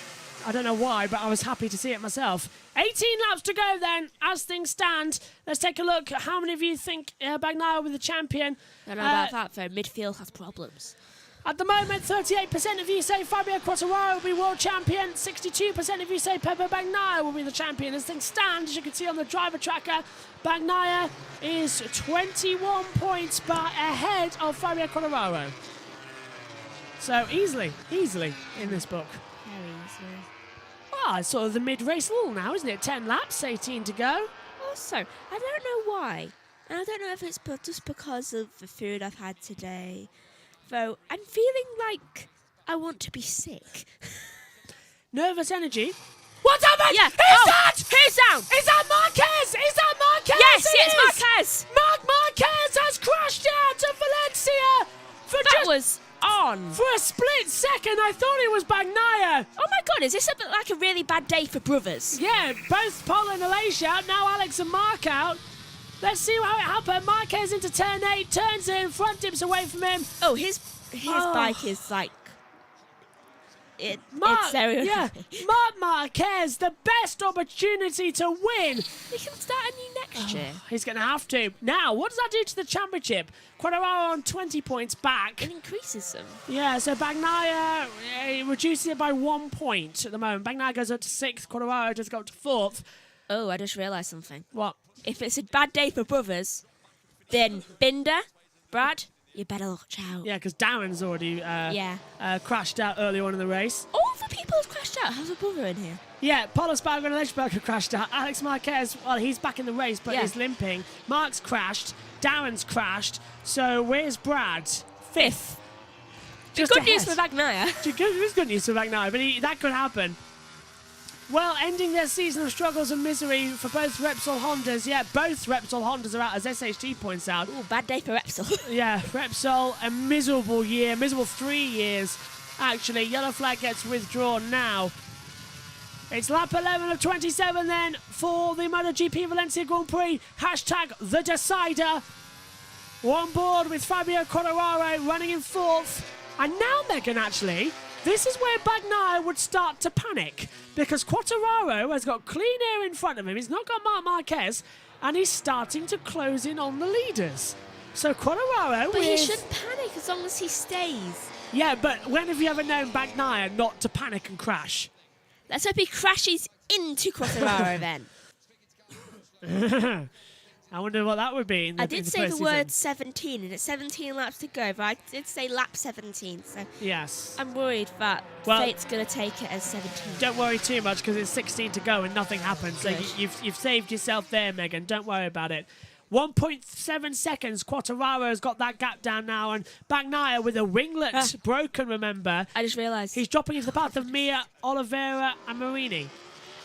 I don't know why, but I was happy to see it myself. 18 laps to go then, as things stand. Let's take a look. How many of you think Bagnaia will be the champion? I don't know about that, though. Midfield has problems. At the moment, 38% of you say Fabio Quartararo will be world champion. 62% of you say Pepe Bagnaia will be the champion. As things stand, as you can see on the driver tracker, Bagnaia is 21 points ahead of Fabio Quartararo. So easily in this book. Very easily. Well, it's sort of the mid-race lull now, isn't it? 10 laps, 18 to go. Also, I don't know why. And I don't know if it's just because of the food I've had today. Though I'm feeling like I want to be sick. Nervous energy. What's happened? Yeah. Who's down? Is that Marquez? Is that Marquez? Yes, it's Marquez. Marquez has crashed out to Valencia. That was on. For a split second, I thought it was Bagnaia. Oh my God, is this like a really bad day for brothers? Yeah, both Paul and Alicia out. Now Alex and Mark out. Let's see how it happened. Marquez into turn 8, turns in, front dips away from him. Oh, his bike is like... it's very unhappy. Marc Marquez, the best opportunity to win. He can start anew next year. He's going to have to. Now, what does that do to the championship? Quartararo on 20 points back. It increases them. Yeah, so Bagnaia reduces it by 1 point at the moment. Bagnaia goes up to 6th, Quartararo just got up to 4th. Oh, I just realised something. What? If it's a bad day for brothers, then Binder, Brad, you better watch out. Yeah, because Darren's already crashed out earlier on in the race. All the people have crashed out. How's a brother in here? Yeah, Paul Espargaro and Lechberger crashed out. Alex Marquez, well, he's back in the race, but he's limping. Mark's crashed. Darren's crashed. So where's Brad? 5th. Good news for Bagnaia. It is good news for Bagnaia, but that could happen. Well, ending their season of struggles and misery for both Repsol Hondas. Yeah, both Repsol Hondas are out, as SHT points out. Ooh, bad day for Repsol. Yeah, Repsol, a miserable year, miserable 3 years. Actually, yellow flag gets withdrawn now. It's lap 11 of 27 then for the MotoGP Valencia Grand Prix. Hashtag the decider. We're on board with Fabio Quartararo running in 4th. And now, Megan, actually, this is where Bagnaia would start to panic, because Quartararo has got clean air in front of him. He's not got Marc Marquez, and he's starting to close in on the leaders. So Quartararo... But he shouldn't panic as long as he stays. Yeah, but when have you ever known Bagnaia not to panic and crash? Let's hope he crashes into Quartararo then. I wonder what that would be. I did say the word 17, and it's 17 laps to go, but I did say lap 17, so yes. I'm worried that fate's going to take it as 17. Don't worry too much, because it's 16 to go and nothing happens. So you've saved yourself there, Megan. Don't worry about it. 1.7 seconds. Quartararo has got that gap down now, and Bagnaia with a winglet broken, remember. I just realised. He's dropping into the path of Mir, Oliveira and Marini.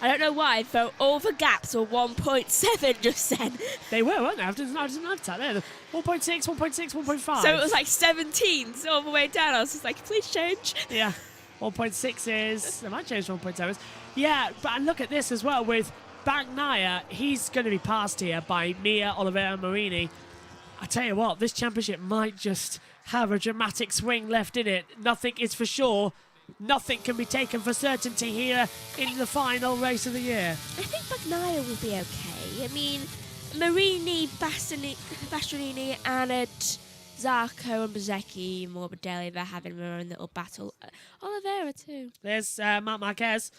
I don't know why, though all the gaps were 1.7 just then. They were, weren't they? I didn't notice that there. 1.6, 1.6, 1.5. So it was like 17 all the way down. I was just like, please change. Yeah. 1.6 is... They might change to 1.7. Yeah, and look at this as well with Bagnaia. He's going to be passed here by Mir, Oliveira and Marini. I tell you what, this championship might just have a dramatic swing left in it. Nothing is for sure. Nothing can be taken for certainty here in the final race of the year. I think Bagnaia will be okay. I mean, Marini, Bastianini, and Zarco and Bezzecchi, Morbidelli, they're having their own little battle. Oliveira too. There's Marc Marquez,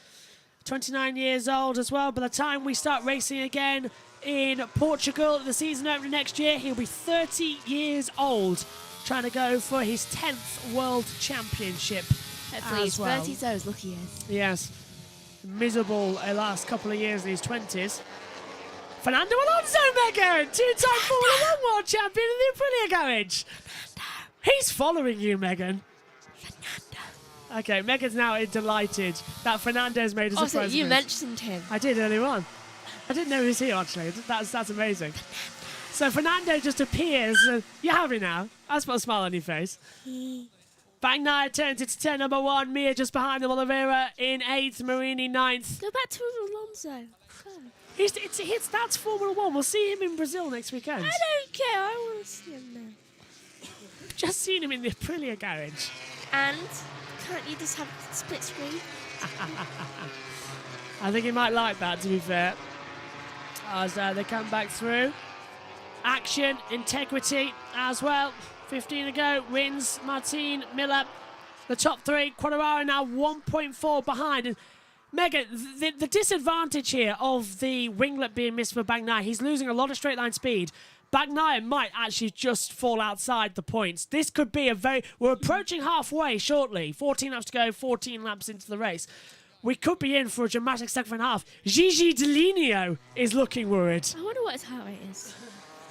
29 years old as well. By the time we start racing again in Portugal, the season opening next year, he'll be 30 years old, trying to go for his 10th World Championship. Hopefully he's well. 30, so as lucky as. Yes. Miserable last couple of years in his 20s. Fernando Alonso, Megan! Two-time Formula 1 World Champion in the Aprilia garage. He's following you, Megan. Okay, Megan's now delighted that Fernando's made a surprise. Also, you mentioned him. I did earlier on. I didn't know he was here, actually. That's amazing. So Fernando just appears. You're happy now. That's put a smile on your face. Bagnaia turns into turn number 1. Mia just behind them. Oliveira in 8th. Marini 9th. Go back to Alonso. That's Formula 1. We'll see him in Brazil next weekend. I don't care. I want to see him there. Just seen him in the Aprilia garage. And can't you just have split screen? I think he might like that, to be fair. As they come back through. Action, integrity as well. 15 ago, wins Martin, Miller. The top 3, Quartararo now 1.4 behind. And Megan, the disadvantage here of the winglet being missed for Bagnaia, he's losing a lot of straight line speed. Bagnaia might actually just fall outside the points. This could be we're approaching halfway shortly. 14 laps to go, 14 laps into the race. We could be in for a dramatic second half. Gigi Dall'Igno is looking worried. I wonder what his heart rate is.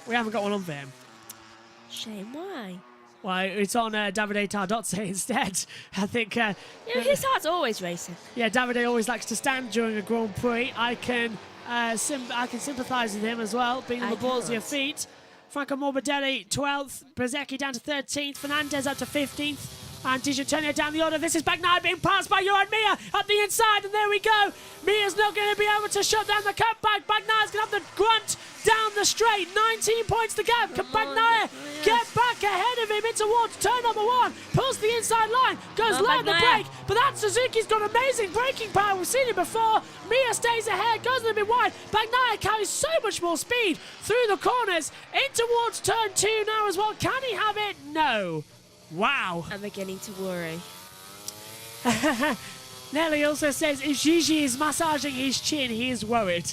We haven't got one on for him. Shame, why? Well, it's on Davide Tardozzi instead. I think... his heart's always racing. Yeah, Davide always likes to stand during a Grand Prix. I can sympathise with him as well, being on the balls of your feet. Franco Morbidelli, 12th. Bezzecchi down to 13th. Fernandez up to 15th. And Di Giannantonio down the order. This is Bagnaia being passed by Johan Mir up the inside. And there we go. Mir's not going to be able to shut down the cutback. Bagnaia's going to have the grunt down the straight. 19 points to go. Can Bagnaia get back ahead of him in towards turn number 1? Pulls the inside line. Goes low on the brake. But that Suzuki's got amazing braking power. We've seen it before. Mir stays ahead. Goes a little bit wide. Bagnaia carries so much more speed through the corners. In towards turn 2 now as well. Can he have it? No. Wow. I'm beginning to worry. Nelly also says if Gigi is massaging his chin, he is worried.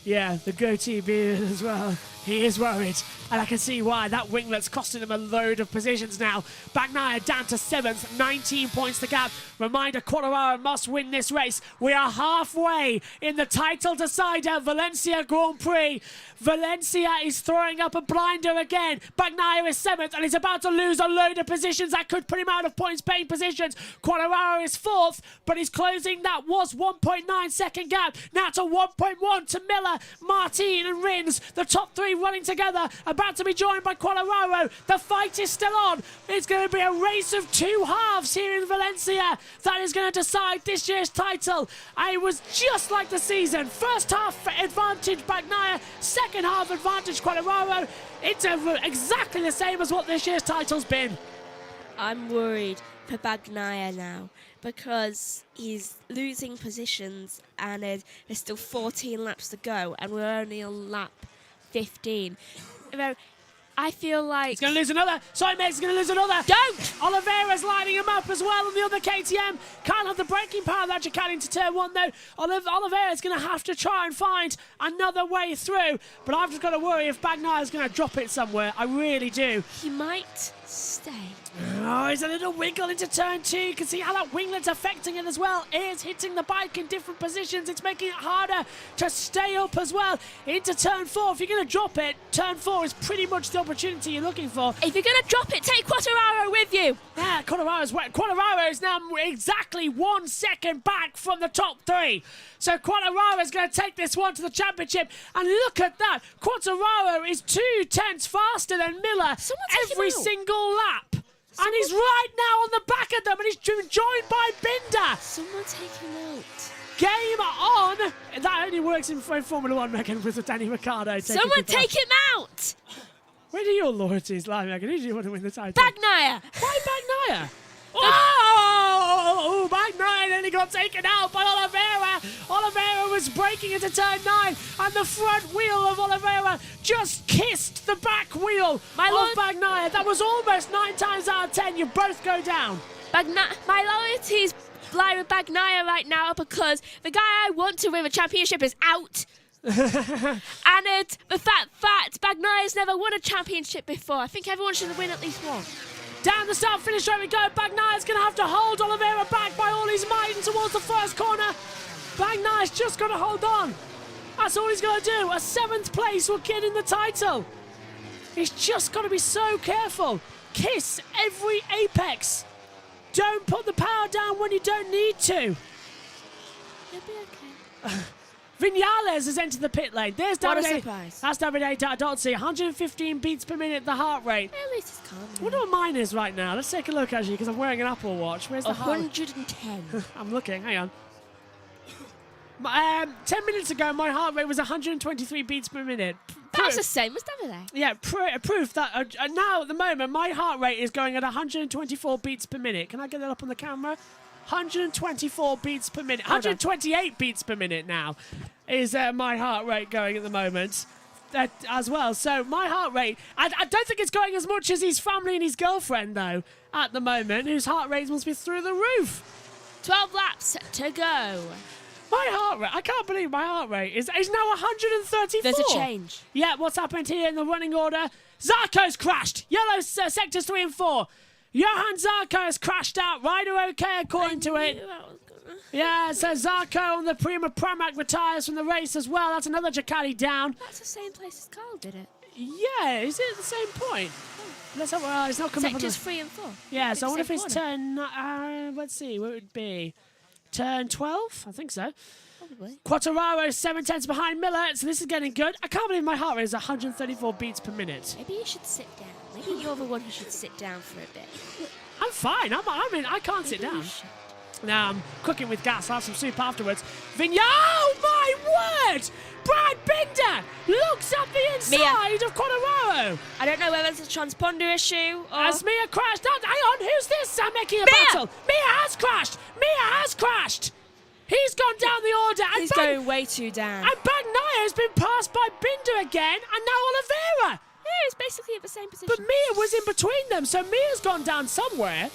Yeah, the goatee beard as well. He is worried. And I can see why. That winglet's costing him a load of positions now. Bagnaia down to 7th, 19 points to gap. Reminder, Quartararo must win this race. We are halfway in the title decider, Valencia Grand Prix. Valencia is throwing up a blinder again. Bagnaia is 7th and he's about to lose a load of positions. That could put him out of points-paying positions. Quartararo is 4th, but he's closing that was 1.9 second gap. Now to 1.1 to Miller, Martin and Rins. The top 3 running together, about to be joined by Quartararo. The fight is still on. It's going to be a race of 2 halves here in Valencia. That is going to decide this year's title. It was just like the season. First half advantage Bagnaia, second half advantage Quartararo. It's exactly the same as what this year's title's been. I'm worried for Bagnaia now because he's losing positions and there's still 14 laps to go and we're only on lap 15. I feel like... He's going to lose another. Sorry, mate, he's going to lose another. Don't! Oliveira's lining him up as well on the other KTM. Can't have the braking power that you can into turn 1, though. Oliveira's going to have to try and find another way through. But I've just got to worry if Bagnaia's going to drop it somewhere. I really do. He might stay. Oh, he's a little wiggle into turn 2. You can see how that winglet's affecting it as well. It is hitting the bike in different positions. It's making it harder to stay up as well. Into turn 4. If you're going to drop it, turn 4 is pretty much the opportunity you're looking for. If you're going to drop it, take Quartararo with you. Yeah, Quartararo is now exactly 1 second back from the top 3. So Quartararo is going to take this one to the championship. And look at that. Quartararo is 2 tenths faster than Miller every single lap. And he's right now on the back of them, and he's joined by Binder. Someone take him out. Game on. That only works in Formula 1, Megan, with Danny Ricciardo. Someone take him out. Where do your loyalties lie, Megan? Who do you want to win the title? Bagnaia. Why Bagnaia? Oh! Oh, Bagnaia nearly got taken out by Oliveira. Oliveira was braking into turn 9, and the front wheel of Oliveira just kissed the back wheel of Bagnaia. That was almost 9 times out of 10. You both go down. My loyalties lie with Bagnaia right now because the guy I want to win the championship is out. And the fact Bagnaia's never won a championship before. I think everyone should win at least one. Down the start-finish straight we go. Bagnaia's going to have to hold Oliveira back by all his might and towards the first corner. Bagnaia's just got to hold on. That's all he's going to do. A 7th place will get in the title. He's just got to be so careful. Kiss every apex. Don't put the power down when you don't need to. You'll be okay. Vinales has entered the pit lane. There's Davide. What a surprise. That's Davide Tardozzi. 115 beats per minute, the heart rate. At least it's calm. I wonder what mine is right now. Let's take a look, actually, because I'm wearing an Apple Watch. Where's the 110. I'm looking. Hang on. 10 minutes ago, my heart rate was 123 beats per minute. That's the same as Davide. Yeah, proof that now, at the moment, my heart rate is going at 124 beats per minute. Can I get that up on the camera? 124 beats per minute. 128 beats per minute now is my heart rate going at the moment as well. So my heart rate, I don't think it's going as much as his family and his girlfriend, though, at the moment, whose heart rate must be through the roof. 12 laps to go. My heart rate, I can't believe my heart rate is now 134. There's a change. Yeah, what's happened here in the running order? Zarco's crashed. Yellow sectors 3 and 4. Johan Zarco has crashed out. Rider okay, according to it. Yeah, so Zarco on the Prima Pramac retires from the race as well. That's another Ducati down. That's the same place as Carl did it. Yeah, is it at the same point? Let's have, it's not coming up. Sectors 3 and 4. Yeah, so I wonder if it's turn, let's see, what would it be? Turn 12? I think so. Probably. Quattararo 7/10 behind Miller, so this is getting good. I can't believe my heart rate is 134 beats per minute. Maybe you should sit down. Maybe you're the one who should sit down for a bit. I'm fine. I can't sit down. Now I'm cooking with gas. I'll have some soup afterwards. Oh my word! Brad Binder looks up the inside of Quattararo. I don't know whether it's a transponder issue or... Has Mia crashed? Hang on, who's this? I'm making a battle. Mia has crashed. Mia has crashed. He's gone down the order. And He's going way too down. And Bagnaia has been passed by Binder again, and now Oliveira. Yeah, it's basically at the same position. But Mia was in between them, so Mia's gone down somewhere.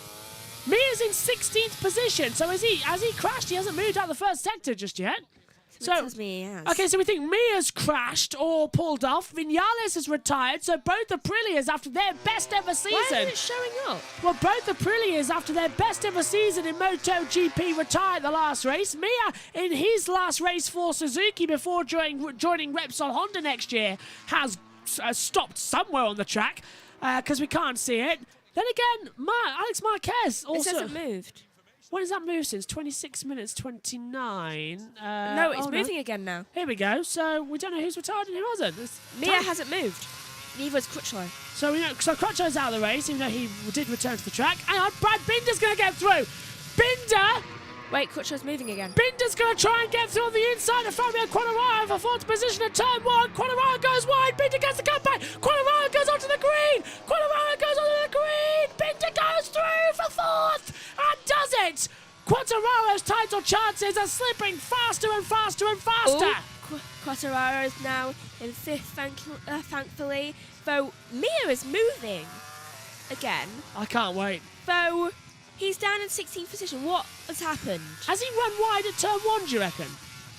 Mia's in 16th position, so has he crashed? He hasn't moved out the first sector just yet. So tells me he has. Okay, so we think Mia's crashed or pulled off. Vinales has retired, so both the Aprilias after their best ever season. Why isn't it showing up? Well, both the Aprilias after their best ever season in MotoGP retired the last race. Mia in his last race for Suzuki before joining Repsol Honda next year has stopped somewhere on the track because we can't see it. Then again, Alex Marquez also... It hasn't moved. When has that moved since? 26 minutes 29. No, it's moving again now. Here we go. So we don't know who's retired and who hasn't. Mia hasn't moved. Neither's Crutchlow. So Crutchlow's out of the race, even though he did return to the track. Hang on, Brad Binder's going to get through. Binder! Wait, Crutchlow's moving again. Binder's going to try and get through on the inside of Fabio Quattararo for fourth position at turn 1. Quattararo goes wide. Binder gets the comeback. Quattararo goes onto the green. Quattararo goes onto the green. Binder goes through for fourth and does it. Quattararo's title chances are slipping faster and faster and faster. Quattararo is now in fifth, thankfully. Though Mia is moving again. I can't wait. Though he's down in 16th position. What has happened? Has he run wide at turn 1, do you reckon?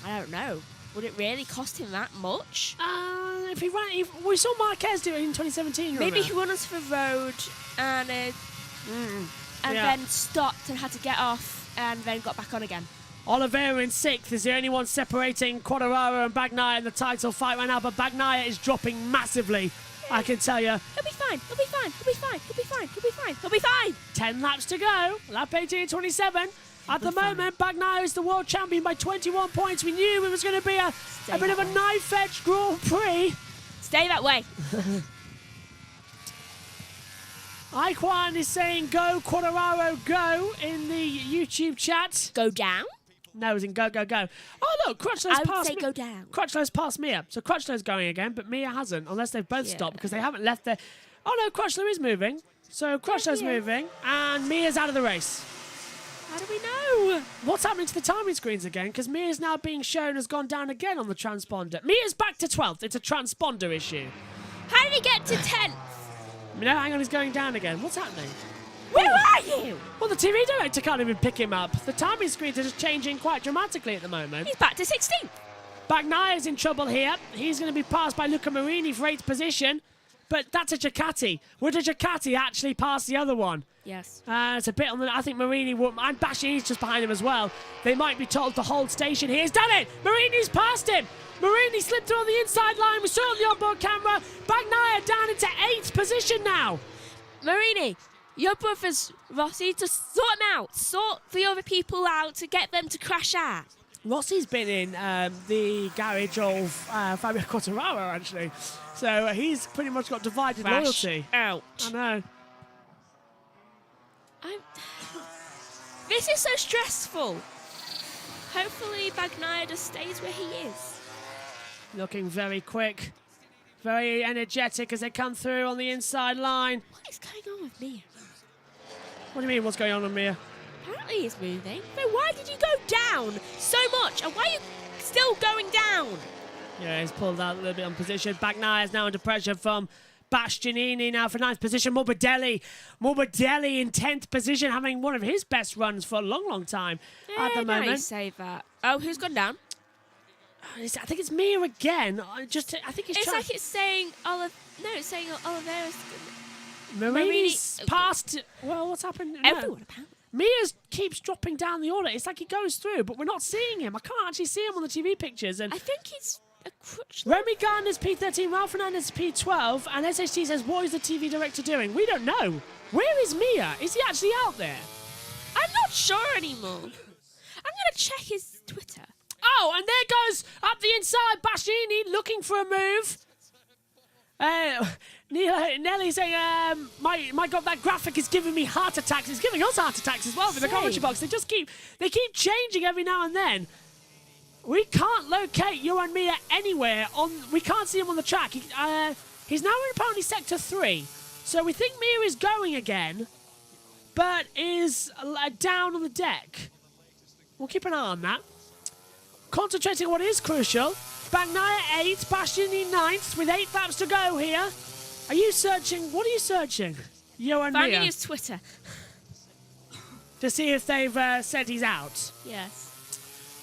I don't know. Would it really cost him that much? If he ran, we saw Marquez do it in 2017. Maybe he went onto the road and then stopped and had to get off and then got back on again. Oliveira in 6th is the only one separating Quattararo and Bagnaia in the title fight right now, but Bagnaia is dropping massively. I can tell you. He'll be fine. He'll be fine. He'll be fine. He'll be fine. He'll be fine. He'll be fine. 10 laps to go. Lap 18:27. At the moment, Bagnaia is the world champion by 21 points. We knew it was going to be a bit of a knife-edged Grand Prix. Stay that way. Iquan is saying go, Quattararo, go in the YouTube chat. Go down? No, it's in go, go, go. Oh, look, Crutchlow's passed me. I would say go down. Crutchlow's passed Mia. So Crutchlow's going again, but Mia hasn't, unless they've both stopped because they haven't left their... Oh, no, Crutchlow is moving. So Crutchlow's moving, and Mia's out of the race. How do we know? What's happening to the timing screens again? Because Mia's now being shown has gone down again on the transponder. Mia's back to 12th. It's a transponder issue. How did he get to 10th? No, hang on, he's going down again. What's happening? Where are you? Well, the TV director can't even pick him up. The timing screens are just changing quite dramatically at the moment. He's back to 16th. Bagnaya's in trouble here. He's going to be passed by Luca Marini for 8th position. But that's a Ducati. Would a Ducati actually pass the other one? Yes. It's a bit on the... I think Marini will... And Bastianini's just behind him as well. They might be told to hold station here. He's done it! Marini's passed him! Marini slipped through on the inside line. We saw it on the onboard camera. Bagnaia down into 8th position now. Marini, your brothers, Rossi, just sort them out. Sort the other people out to get them to crash out. Rossi's been in the garage of Fabio Quartararo, actually. So he's pretty much got divided loyalty. Out. I know. This is so stressful. Hopefully Bagnaia just stays where he is. Looking very quick. Very energetic as they come through on the inside line. What is going on with Mia? What do you mean, what's going on with Mia? Apparently he's moving. But why did you go down so much? And why are you still going down? Yeah, he's pulled out a little bit on position. Bagnaia is now under pressure from Bastianini now for 9th position. Morbidelli in 10th position, having one of his best runs for a long, long time at the moment. Nice, say that. Oh, who's gone down? I think it's Mia again. I think it's like it's saying it's saying Oliveira's. Marini's passed. Well, what's happened? Everyone apparently. Mia keeps dropping down the order. It's like he goes through, but we're not seeing him. I can't actually see him on the TV pictures. And I think he's a crutch. Remy Gardner's P13, Ralph Fernandez P12, and SHT says, what is the TV director doing? We don't know. Where is Mia? Is he actually out there? I'm not sure anymore. I'm going to check his Twitter. Oh, and there goes up the inside Bastianini looking for a move. Nelly saying, my God, that graphic is giving me heart attacks. It's giving us heart attacks as well for the commentary box. They keep changing every now and then. We can't locate Johan Mir anywhere. We can't see him on the track. He's now in apparently sector 3. So we think Mir is going again, but is down on the deck. We'll keep an eye on that. Concentrating on what is crucial. Bagnaia 8th, Bastianini 9th with 8 laps to go here. Are you searching? What are you searching? Johan Mir. Finding his Twitter. To see if they've said he's out. Yes.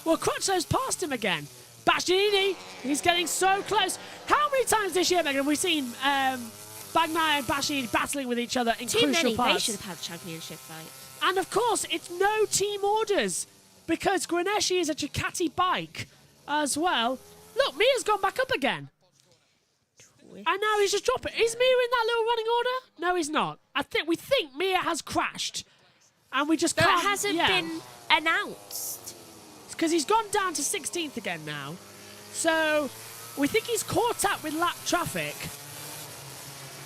Well, Crutchow's passed him again. Bastianini, he's getting so close. How many times this year, Megan, have we seen Bagnaia and Bastianini battling with each other in crucial parts? They should have had a championship fight. And of course, it's no team orders because Grenesci is a Ducati bike as well. Look, Mia's gone back up again. And now he's just dropping. Is Mia in that little running order? No, he's not. We think Mia has crashed. And we just can't... It hasn't been announced. It's because he's gone down to 16th again now. So we think he's caught up with lap traffic.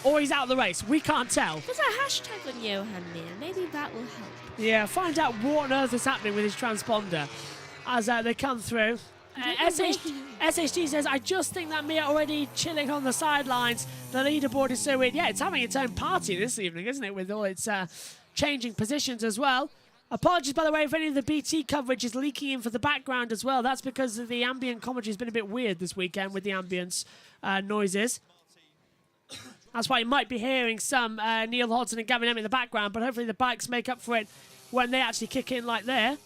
Or he's out of the race. We can't tell. There's a hashtag on Johan Mir. Maybe that will help. Yeah, find out what on earth is happening with his transponder as they come through. SHG says, I just think that Mia already chilling on the sidelines. The leaderboard is so weird. Yeah, it's having its own party this evening, isn't it? With all its changing positions as well. Apologies, by the way, if any of the BT coverage is leaking in for the background as well. That's because the ambient commentary has been a bit weird this weekend with the ambience noises. That's why you might be hearing some Neil Hodgson and Gavin Emmett in the background, but hopefully the bikes make up for it when they actually kick in like there.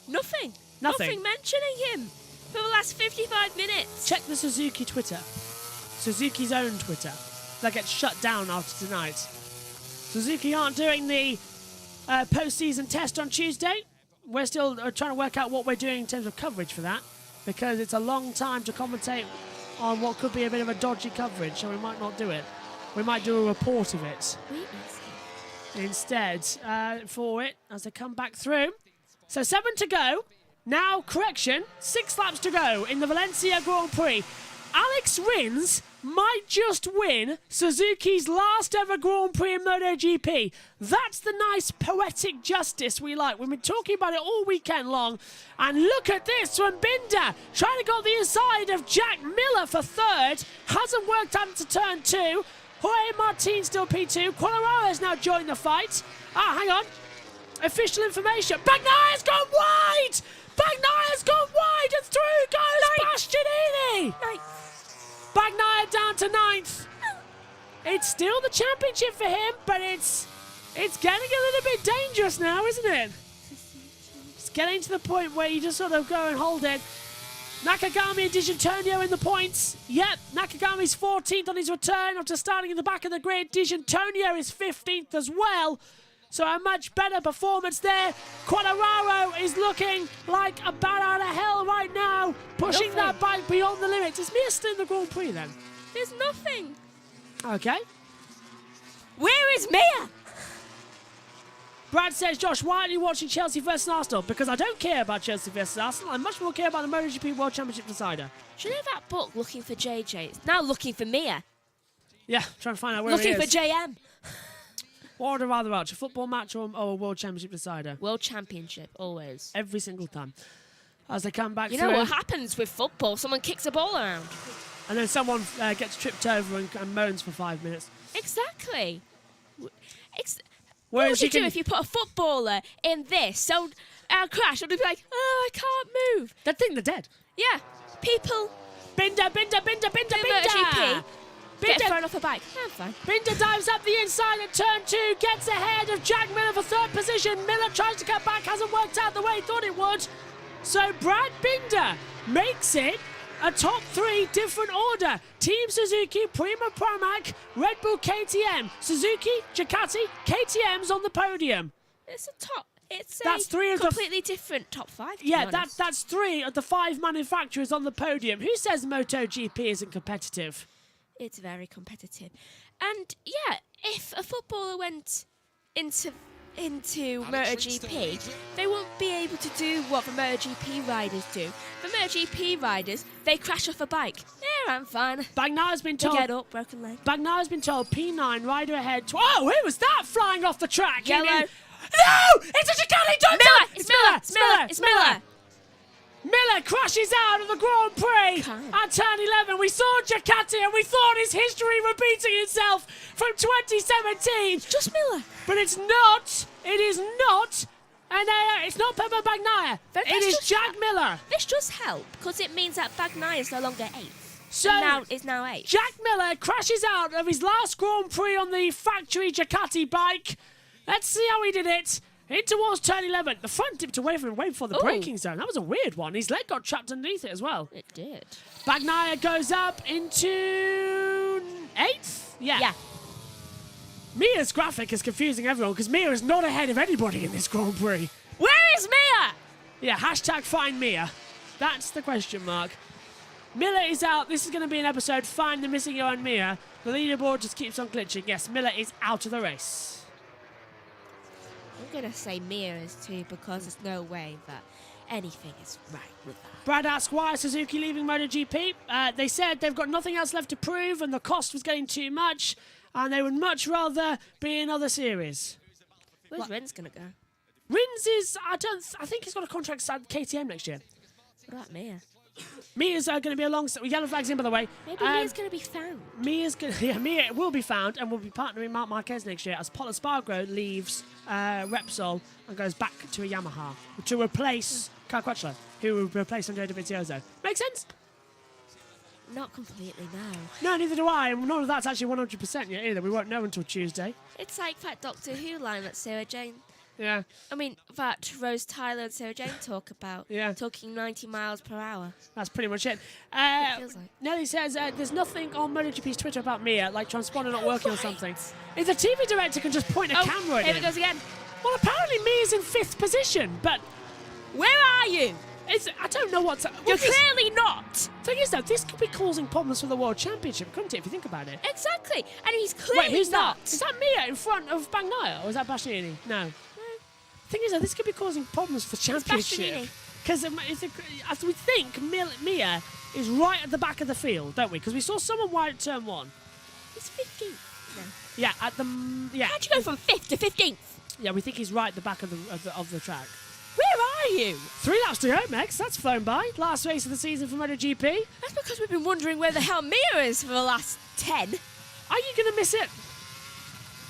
Nothing. Nothing mentioning him for the last 55 minutes. Check the Suzuki Twitter. Suzuki's own Twitter. That gets shut down after tonight. Suzuki aren't doing the post-season test on Tuesday. We're still trying to work out what we're doing in terms of coverage for that, because it's a long time to commentate on what could be a bit of a dodgy coverage, so we might not do it. We might do a report of it instead for it as they come back through. So 7 to go. Now, correction, 6 laps to go in the Valencia Grand Prix. Alex Rins might just win Suzuki's last ever Grand Prix in MotoGP. That's the nice poetic justice we like. We've been talking about it all weekend long. And look at this from Binder, trying to go the inside of Jack Miller for 3rd. Hasn't worked out into turn 2. Jorge Martin still P2. Quartararo has now joined the fight. Hang on. Official information. Bagnaya's gone wide! Bagnaya's gone wide and through goes Bastianini! Bagnaya down to 9th. It's still the championship for him, but it's getting a little bit dangerous now, isn't it? It's getting to the point where you just sort of go and hold it. Nakagami and Dijantonio in the points. Yep, Nakagami's 14th on his return after starting in the back of the grid. Dijantonio is 15th as well. So a much better performance there. Quadraro is looking like a bat out of hell right now, pushing that bike beyond the limits. Is Mia still in the Grand Prix then? There's nothing. Okay. Where is Mia? Brad says, Josh, why are you watching Chelsea versus Arsenal? Because I don't care about Chelsea versus Arsenal. I much more care about the MotoGP World Championship decider. Do you know that book, Looking for JJ? It's now looking for Mia. Yeah, trying to find out where Looking he for is. JM. What would I rather watch, a football match or a World Championship decider? World Championship, always. Every single time. As they come back You through. know what happens with football? Someone kicks a ball around. And then someone gets tripped over and moans for 5 minutes. Exactly. What Whereas would you do if you put a footballer in this? So I'll crash. I'll be like, oh, I can't move. They'd think they're dead. Yeah. People. Binder. MotoGP. Get thrown off a bike. Yeah, I'm fine. Binder dives up the inside at turn 2, gets ahead of Jack Miller for 3rd position. Miller tries to cut back, hasn't worked out the way he thought it would. So Brad Binder makes it a top 3 different order. Team Suzuki, Prima Pramac, Red Bull KTM. Suzuki, Ducati, KTM's on the podium. It's That's a 3 of completely different top 5. Yeah, that's 3 of the 5 manufacturers on the podium. Who says MotoGP isn't competitive? It's very competitive. And yeah, if a footballer went into MotoGP, they won't be able to do what the MotoGP riders do. The MotoGP riders, they crash off a bike. Yeah, I'm fine. Bagnaya's been told. Get up, broken leg. Bagnaya's been told P9 rider ahead. Oh, who was that flying off the track? Yellow. No! It's a Ducati! Don't Miller! It's Miller! It's Miller! Miller crashes out of the Grand Prix at turn 11. We saw Ducati and we thought his history repeating itself from 2017. Just Miller. But it's not. It is not. And it's not Pepe Bagnaia. It is Jack Miller. This does help because it means that Bagnaia is no longer 8th. So now it's now 8th. Jack Miller crashes out of his last Grand Prix on the factory Ducati bike. Let's see how he did it. In towards turn 11. The front dipped away from him way before the braking zone. That was a weird one. His leg got trapped underneath it as well. It did. Bagnaia goes up into 8th? Yeah. Mia's graphic is confusing everyone because Mia is not ahead of anybody in this Grand Prix. Where is Mia? Yeah, hashtag find Mia. That's the question mark. Miller is out. This is going to be an episode, Find the Missing Yo and Mia. The leaderboard just keeps on glitching. Yes, Miller is out of the race. I'm going to say Mia is too because there's no way that anything is right with that. Brad asks, why is Suzuki leaving MotoGP? They said they've got nothing else left to prove and the cost was getting too much and they would much rather be in other series. Where's Rins going to go? Rins is, I think he's got a contract signed KTM next year. What about Mia? Mia's going to be alongside. Yellow flags in, by the way. Maybe Mia's going to be found. Mia will be found and will be partnering Marc Marquez next year as Paul Espargaro leaves Repsol and goes back to a Yamaha to replace Cal Crutchlow, who will replace Andrea Dovizioso. Make sense? Not completely, no. No, neither do I, and none of that's actually 100% yet either. We won't know until Tuesday. It's like that Doctor Who line that Sarah Jane. Yeah. I mean, that Rose Tyler and Sarah Jane talk about. Yeah. Talking 90 miles per hour. That's pretty much it. Feels like. Nelly says there's nothing on MotoGP's Twitter about Mia, like transponder not working or something. If the TV director can just point a camera at here him. it goes again. Well, apparently Mia's in 5th position, but where are you? I don't know what's... You're clearly not. Thing is, though, this could be causing problems for the World Championship, couldn't it, if you think about it? Exactly. And he's clearly Wait, who's not. That? Is that Mia in front of Bagnaia, or is that Bastianini? No. Thing is, though, this could be causing problems for championship. Because as we think, Mia is right at the back of the field, don't we? Because we saw someone wide at turn 1. He's 15th. No. Yeah, How'd you go from 5th to 15th? Yeah, we think he's right at the back of the track. Where are you? 3 laps to go, Mex. That's flown by. Last race of the season for MotoGP. That's because we've been wondering where the hell Mia is for the last 10. Are you going to miss it?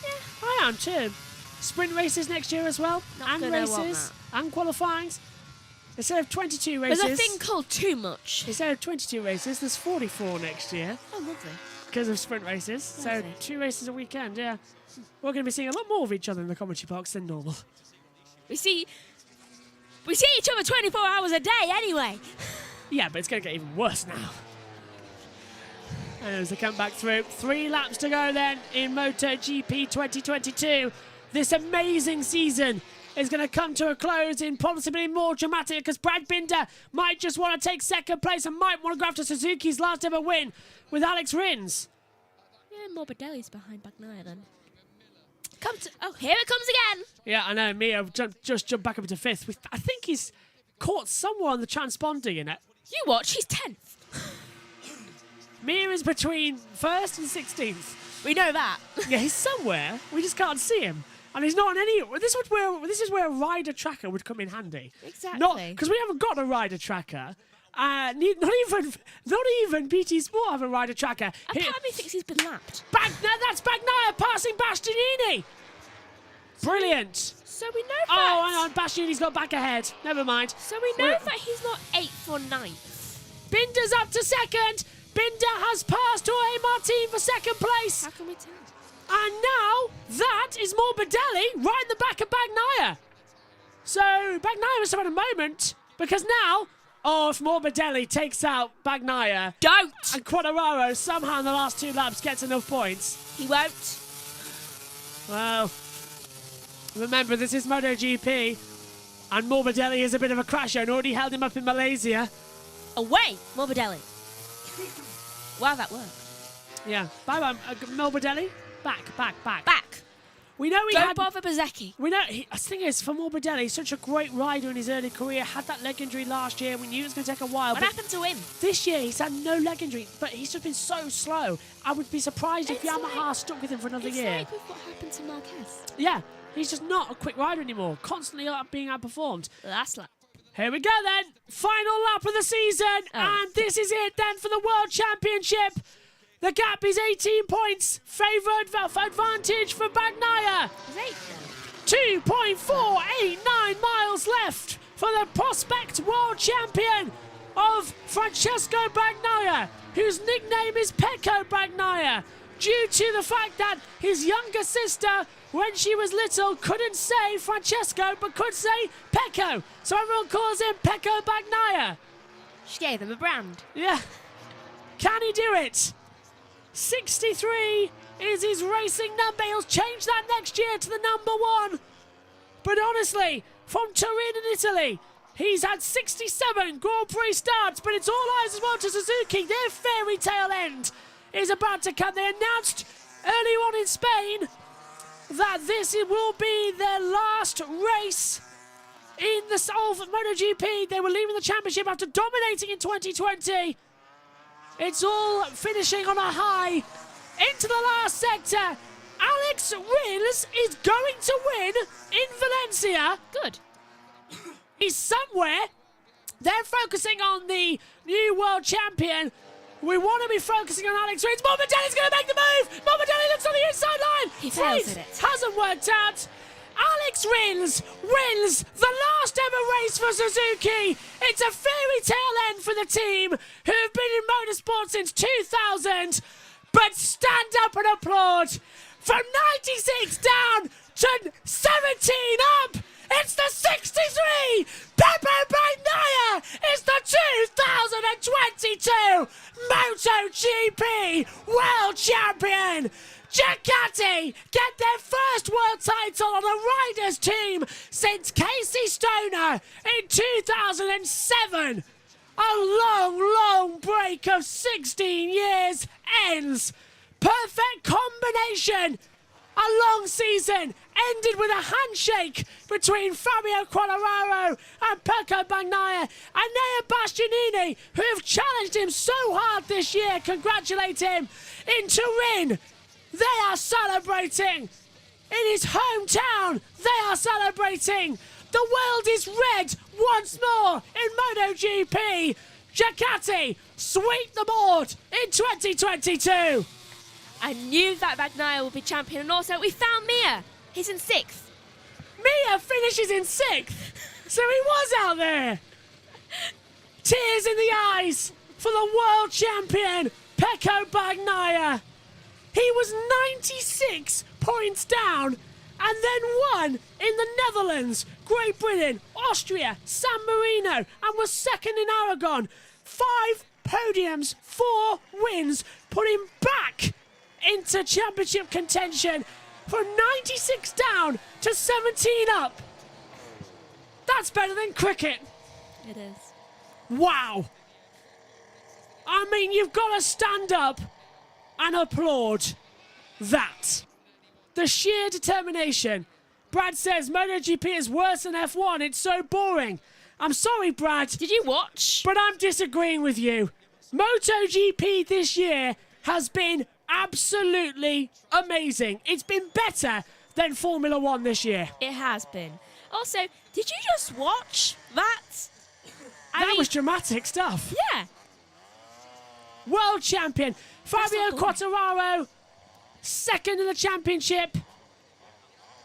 Yeah. I am too. sprint races next year as well, Not and gonna want races, and qualifyings. Instead of 22 races... There's a thing called too much. Instead of 22 races, there's 44 next year. Oh, lovely. Because of sprint races. Lovely. So 2 races a weekend, yeah. We're going to be seeing a lot more of each other in the commentary box than normal. We see each other 24 hours a day anyway. Yeah, but it's going to get even worse now. And as they come back through, 3 laps to go then in MotoGP 2022. This amazing season is going to come to a close in possibly more dramatic because Brad Binder might just want to take second place and might want to go after Suzuki's last ever win with Alex Rins. Yeah, Morbidelli's behind Bagnaia then. Here it comes again. Yeah, I know. Mia just jumped back up into 5th. I think he's caught somewhere on the transponding in it. You watch, he's 10th. Mia is between 1st and 16th. We know that. Yeah, he's somewhere. We just can't see him. And he's not on any... This is where a rider tracker would come in handy. Exactly. Because we haven't got a rider tracker. Not even BT Sport have a rider tracker. And part of me thinks he's been lapped. That's Bagnaia passing Bastianini. Brilliant. So we know that... Oh, hang on. Bastianini's got back ahead. Never mind. So we know that he's not 8th or 9th. Binder's up to 2nd. Binder has passed Jorge Martin for 2nd place. How can we tell? And now, that is Morbidelli right in the back of Bagnaia. So, Bagnaia must have had a moment, because now, if Morbidelli takes out Bagnaia... Don't! And Quadraro somehow in the last 2 laps gets enough points. He won't. Well, remember, this is MotoGP, and Morbidelli is a bit of a crasher and already held him up in Malaysia. Away, Morbidelli. Wow, that worked. Yeah. Bye-bye, Morbidelli. Back. We know Don't bother Bezecchi. We know. The thing is, for Morbidelli, he's such a great rider in his early career. Had that leg injury last year. We knew it was going to take a while. What happened to him? This year, he's had no leg injury, but he's just been so slow. I would be surprised if Yamaha stuck with him for another year. It's like with what happened to Marquez. Yeah, he's just not a quick rider anymore. Constantly being outperformed. Last lap. Here we go then. Final lap of the season. And this is it then for the World Championship. The gap is 18 points. Favoured advantage for Bagnaia. 2.489 miles left for the prospect world champion of Francesco Bagnaia, whose nickname is Pecco Bagnaia, due to the fact that his younger sister, when she was little, couldn't say Francesco but could say Pecco. So everyone calls him Pecco Bagnaia. She gave him a brand. Yeah. Can he do it? 63 is his racing number. He'll change that next year to the number 1. But honestly, from Turin in Italy, he's had 67 Grand Prix starts, but it's all eyes as well to Suzuki. Their fairy tale end is about to come. They announced early on in Spain that this will be their last race in the MotoGP. They were leaving the championship after dominating in 2020. It's all finishing on a high. Into the last sector. Alex Rins is going to win in Valencia. Good. He's somewhere. They're focusing on the new world champion. We want to be focusing on Alex Rins. Morbidelli's going to make the move. Morbidelli looks on the inside line. He fails at it. Hasn't worked out. Alex Rins wins the last ever race for Suzuki. It's a fairy tale end for the team who have been in motorsport since 2000. But stand up and applaud. From 96 down to 17 up. It's the 63. Pecco Bagnaia is the 2022 MotoGP World Champion. Ducati get their first world title on a riders team since Casey Stoner in 2007. A long break of 16 years ends. Perfect combination. A long season ended with a handshake between Fabio Quartararo and Pecco Bagnaia. And Nea Bastianini, who have challenged him so hard this year, congratulate him. In Turin, they are celebrating. In his hometown, they are celebrating. The world is red once more in MotoGP. Ducati sweep the board in 2022. I knew that Bagnaia would be champion, and also we found Mir. He's in 6th. Mia finishes in 6th. So he was out there. Tears in the eyes for the world champion, Pecco Bagnaia. He was 96 points down and then won in the Netherlands, Great Britain, Austria, San Marino, and was second in Aragon. 5 podiums, 4 wins, put him back into championship contention from 96 down to 17 up. That's better than cricket. It is. Wow. I mean, you've got to stand up and applaud that. The sheer determination. Brad says MotoGP is worse than F1. It's so boring. I'm sorry, Brad. Did you watch? But I'm disagreeing with you. MotoGP this year has been absolutely amazing. It's been better than Formula One this year. It has been. Also, did you just watch that? That was dramatic stuff. Yeah. World champion Fabio Quartararo, second in the championship.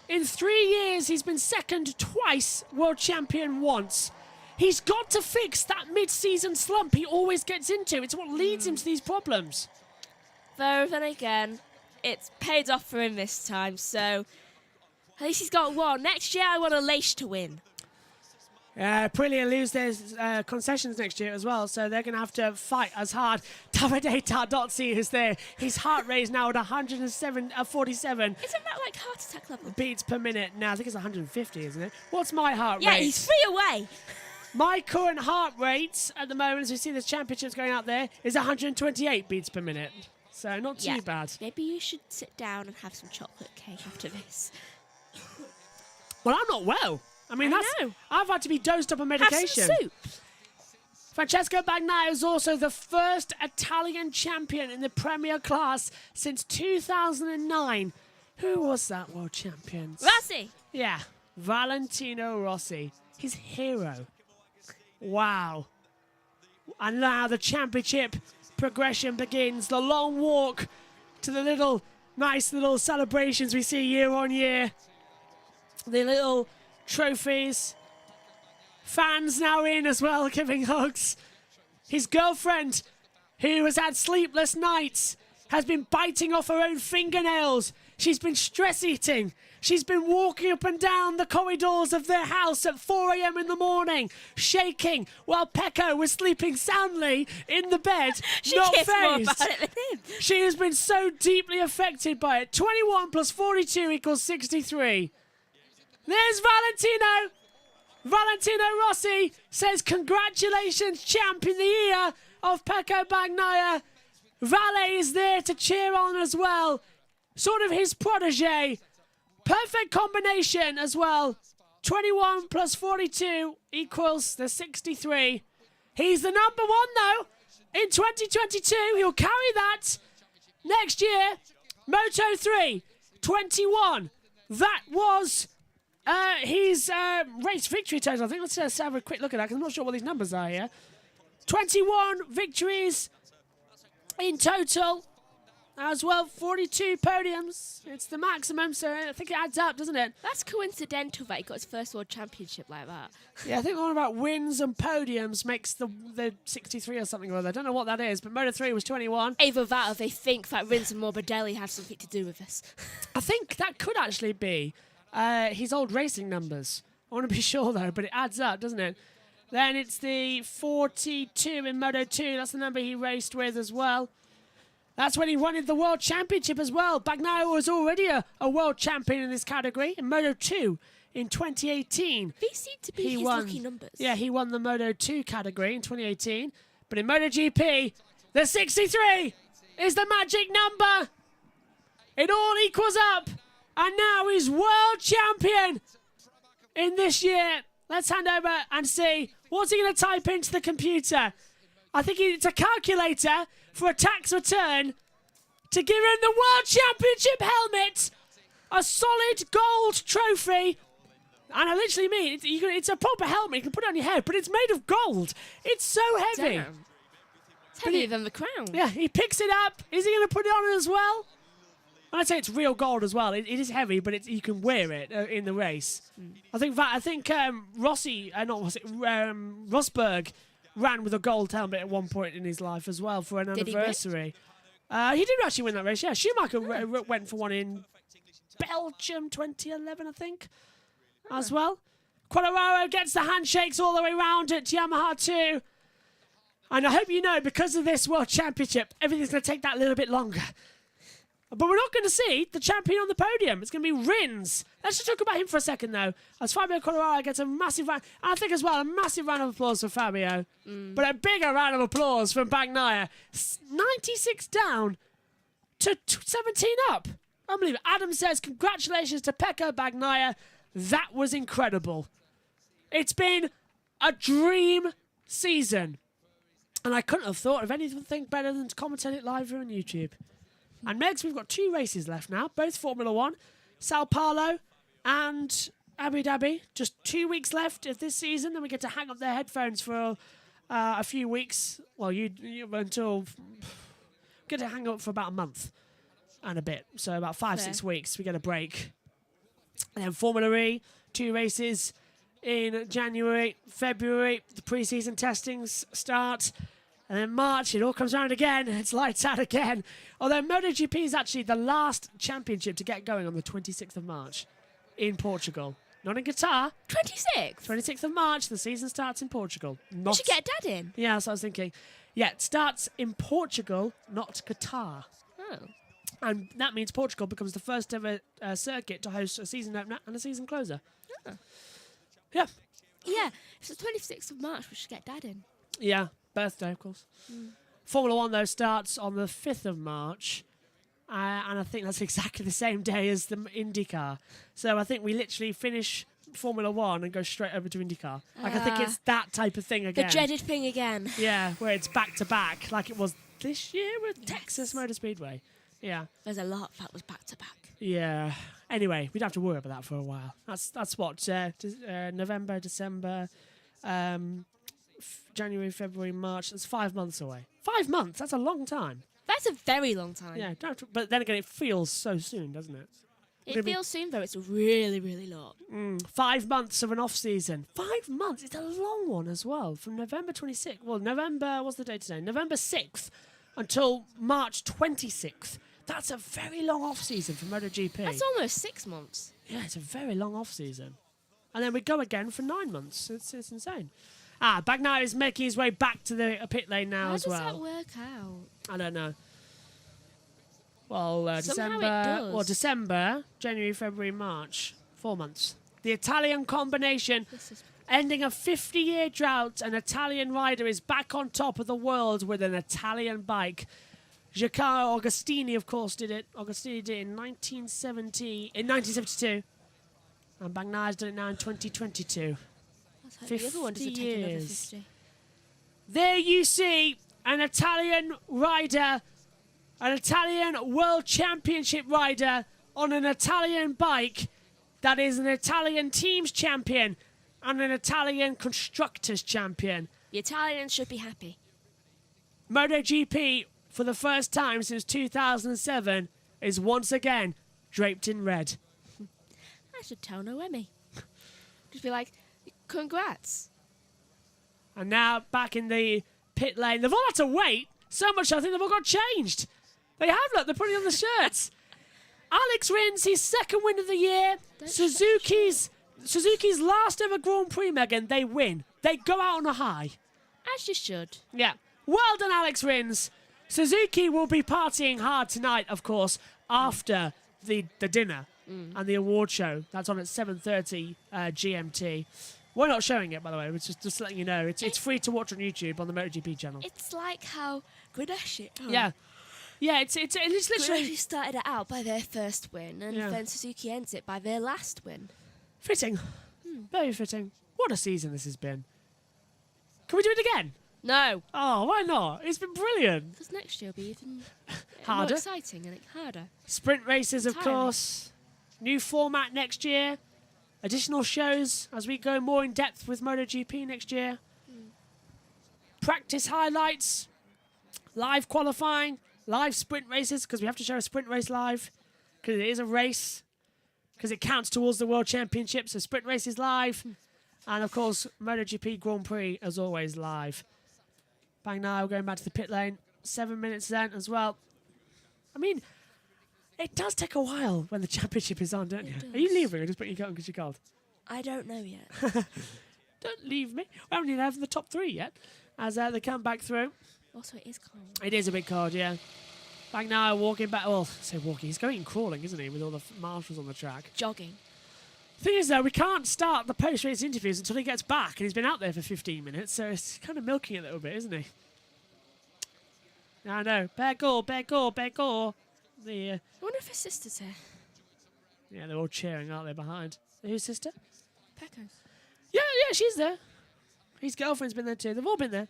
In 3 years, he's been second twice, world champion once. He's got to fix that mid-season slump he always gets into. It's what leads him to these problems. Though, then again, it's paid off for him this time, so at least he's got one. Next year, I want Aleix to win. Prix lose their concessions next year as well, so they're going to have to fight as hard. Davide Tardozzi is there. His heart rate is now at 47. Isn't that like heart attack level? Beats per minute. Now, I think it's 150, isn't it? What's my heart rate? Yeah, he's 3 away. My current heart rate at the moment, as we see the championships going out there, is 128 beats per minute. So not too bad. Maybe you should sit down and have some chocolate cake after this. Well, I'm not well. I mean, know. I've had to be dosed up on medication. Have some soup. Francesco Bagnaia is also the first Italian champion in the Premier class since 2009. Who was that world champion? Rossi. Yeah, Valentino Rossi, his hero. Wow. And now the championship progression begins. The long walk to the nice little celebrations we see year on year. The little trophies. Fans now in as well, giving hugs. His girlfriend, who has had sleepless nights, has been biting off her own fingernails. She's been stress eating. She's been walking up and down the corridors of their house at 4 a.m. in the morning, shaking, while Pecco was sleeping soundly in the bed, She not cares more phased. about it than him. She has been so deeply affected by it. 21 plus 42 equals 63. There's Valentino. Valentino Rossi says, congratulations, champ, in the ear of Pecco Bagnaia. Valle is there to cheer on as well. Sort of his protege. Perfect combination as well. 21 plus 42 equals the 63. He's the number one, though. In 2022, he'll carry that. Next year, Moto 3, 21. That was his race victory total. I think let's have a quick look at that, because I'm not sure what these numbers are here. 21 victories in total. As well, 42 podiums. It's the maximum, so I think it adds up, doesn't it? That's coincidental that he got his first world championship like that. Yeah, I think all about wins and podiums makes the 63 or something or other. I don't know what that is, but Moto 3 was 21. Either that or they think that Rins and Morbidelli had something to do with this. I think that could actually be his old racing numbers. I want to be sure, though, but it adds up, doesn't it? Then it's the 42 in Moto 2. That's the number he raced with as well. That's when he won the World Championship as well. Bagnaia was already a world champion in this category in Moto 2 in 2018. These seem to be his lucky numbers. Yeah, he won the Moto 2 category in 2018. But in MotoGP, the 63 is the magic number. It all equals up. And now he's world champion in this year. Let's hand over and see what's he going to type into the computer. I think it's a calculator for a tax return to give him the World Championship helmet, a solid gold trophy. And I literally mean, it's a proper helmet. You can put it on your head, but it's made of gold. It's so heavy. Damn. It's heavier than the crown. Yeah, he picks it up. Is he going to put it on as well? When I say it's real gold as well, it is heavy, but you can wear it in the race. I think Rosberg ran with a gold helmet at one point in his life as well for an anniversary. He did actually win that race, yeah. Schumacher went for one in Belgium 2011, I think, as well. Quartararo gets the handshakes all the way round at Yamaha 2. And I hope you know, because of this World Championship, everything's going to take that little bit longer. But we're not going to see the champion on the podium. It's going to be Rins. Let's just talk about him for a second, though. As Fabio Quartararo gets a massive round, and I think as well, a massive round of applause for Fabio. But a bigger round of applause from Bagnaia. 96 down to 17 up. Unbelievable. Adam says, congratulations to Pecco Bagnaia. That was incredible. It's been a dream season. And I couldn't have thought of anything better than to commentate it live here on YouTube. And Megs, we've got 2 races left now, both Formula 1. Sao Paulo and Abu Dhabi. Just 2 weeks left of this season, then we get to hang up their headphones for a few weeks. Well, until... get to hang up for about a month and a bit. So about 5-6 weeks, we get a break. And then Formula E, 2 races in January, February. The pre-season testings start. And then March, it all comes around again. It's lights out again. Although MotoGP is actually the last championship to get going on the 26th of March in Portugal. Not in Qatar. 26th? 26th of March, the season starts in Portugal. You should get Dad in. Yeah, that's what I was thinking. Yeah, it starts in Portugal, not Qatar. Oh. And that means Portugal becomes the first ever circuit to host a season opener and a season closer. Oh. Yeah. Yeah, it's the 26th of March. We should get Dad in. Yeah, birthday, of course. Formula 1, though, starts on the 5th of March. And I think that's exactly the same day as the IndyCar. So I think we literally finish Formula 1 and go straight over to IndyCar. Like, I think it's that type of thing again. The dreaded thing again. Yeah, where it's back-to-back, like it was this year with Texas Motor Speedway. Yeah. There's a lot that was back-to-back. Yeah. Anyway, we'd have to worry about that for a while. That's what, November, December, January, February, March. That's 5 months away. 5 months? That's a long time. That's a very long time. Yeah, but then again, it feels so soon, doesn't it? It feels soon, though. It's really, really long. 5 months of an off-season. 5 months? It's a long one as well. From November 26th. Well, what's the date today? November 6th until March 26th. That's a very long off-season for MotoGP. That's almost 6 months. Yeah, it's a very long off-season. And then we go again for 9 months. It's insane. Bagnaia is making his way back to the pit lane now as well. How does that work out? I don't know. Well, Somehow it does. Well, December, January, February, March. 4 months. The Italian combination ending a 50-year drought. An Italian rider is back on top of the world with an Italian bike. Giancarlo Agostini, of course, did it. Agostini did it in 1972. And Bagnaia's done it now in 2022. Let's hope the other one doesn't take another 50. There you see an Italian rider, an Italian World Championship rider on an Italian bike that is an Italian teams champion and an Italian constructors champion. The Italians should be happy. MotoGP, for the first time since 2007, is once again draped in red. I should tell Noemi. Just be like, congrats. And now back in the pit lane. They've all had to wait so much I think they've all got changed. They have, look, they're putting on the shirts. Alex Rins, his second win of the year. Suzuki's last ever Grand Prix, Megan. They win. They go out on a high. As you should. Yeah. Well done, Alex Rins. Suzuki will be partying hard tonight, of course, after the dinner and the award show. That's on at 7:30 GMT. We're not showing it, by the way. It's just letting you know. It's free to watch on YouTube on the MotoGP channel. It's like how Grenache. Yeah. Yeah, it's literally... Grenache started it out by their first win, and then Suzuki ends it by their last win. Fitting. Very fitting. What a season this has been. Can we do it again? No. Oh, why not? It's been brilliant. Because next year will be even harder. more exciting and harder. Sprint races, of course. New format next year. Additional shows as we go more in depth with MotoGP next year. Practice highlights. Live qualifying. Live sprint races, because we have to show a sprint race live. because it is a race, because it counts towards the World Championship. So sprint race is live. And, of course, MotoGP Grand Prix, as always, live. Bagnaia going back to the pit lane. 7 minutes then as well. I mean, it does take a while when the championship is on, don't you? Are you leaving or just putting your coat on because you're cold? I don't know yet. Don't leave me. We haven't even had the top 3 yet as they come back through. Also, it is cold. It is a bit cold, yeah. Bagnaia walking back. Well, I say walking. He's going and crawling, isn't he, with all the marshals on the track. Jogging. Thing is, though, we can't start the post-race interviews until he gets back, and he's been out there for 15 minutes, so it's kind of milking it a little bit, isn't he? I know. Pecco. I wonder if his sister's here. Yeah, they're all cheering, aren't they, behind? Whose sister? Pecco's. Yeah, she's there. His girlfriend's been there too. They've all been there.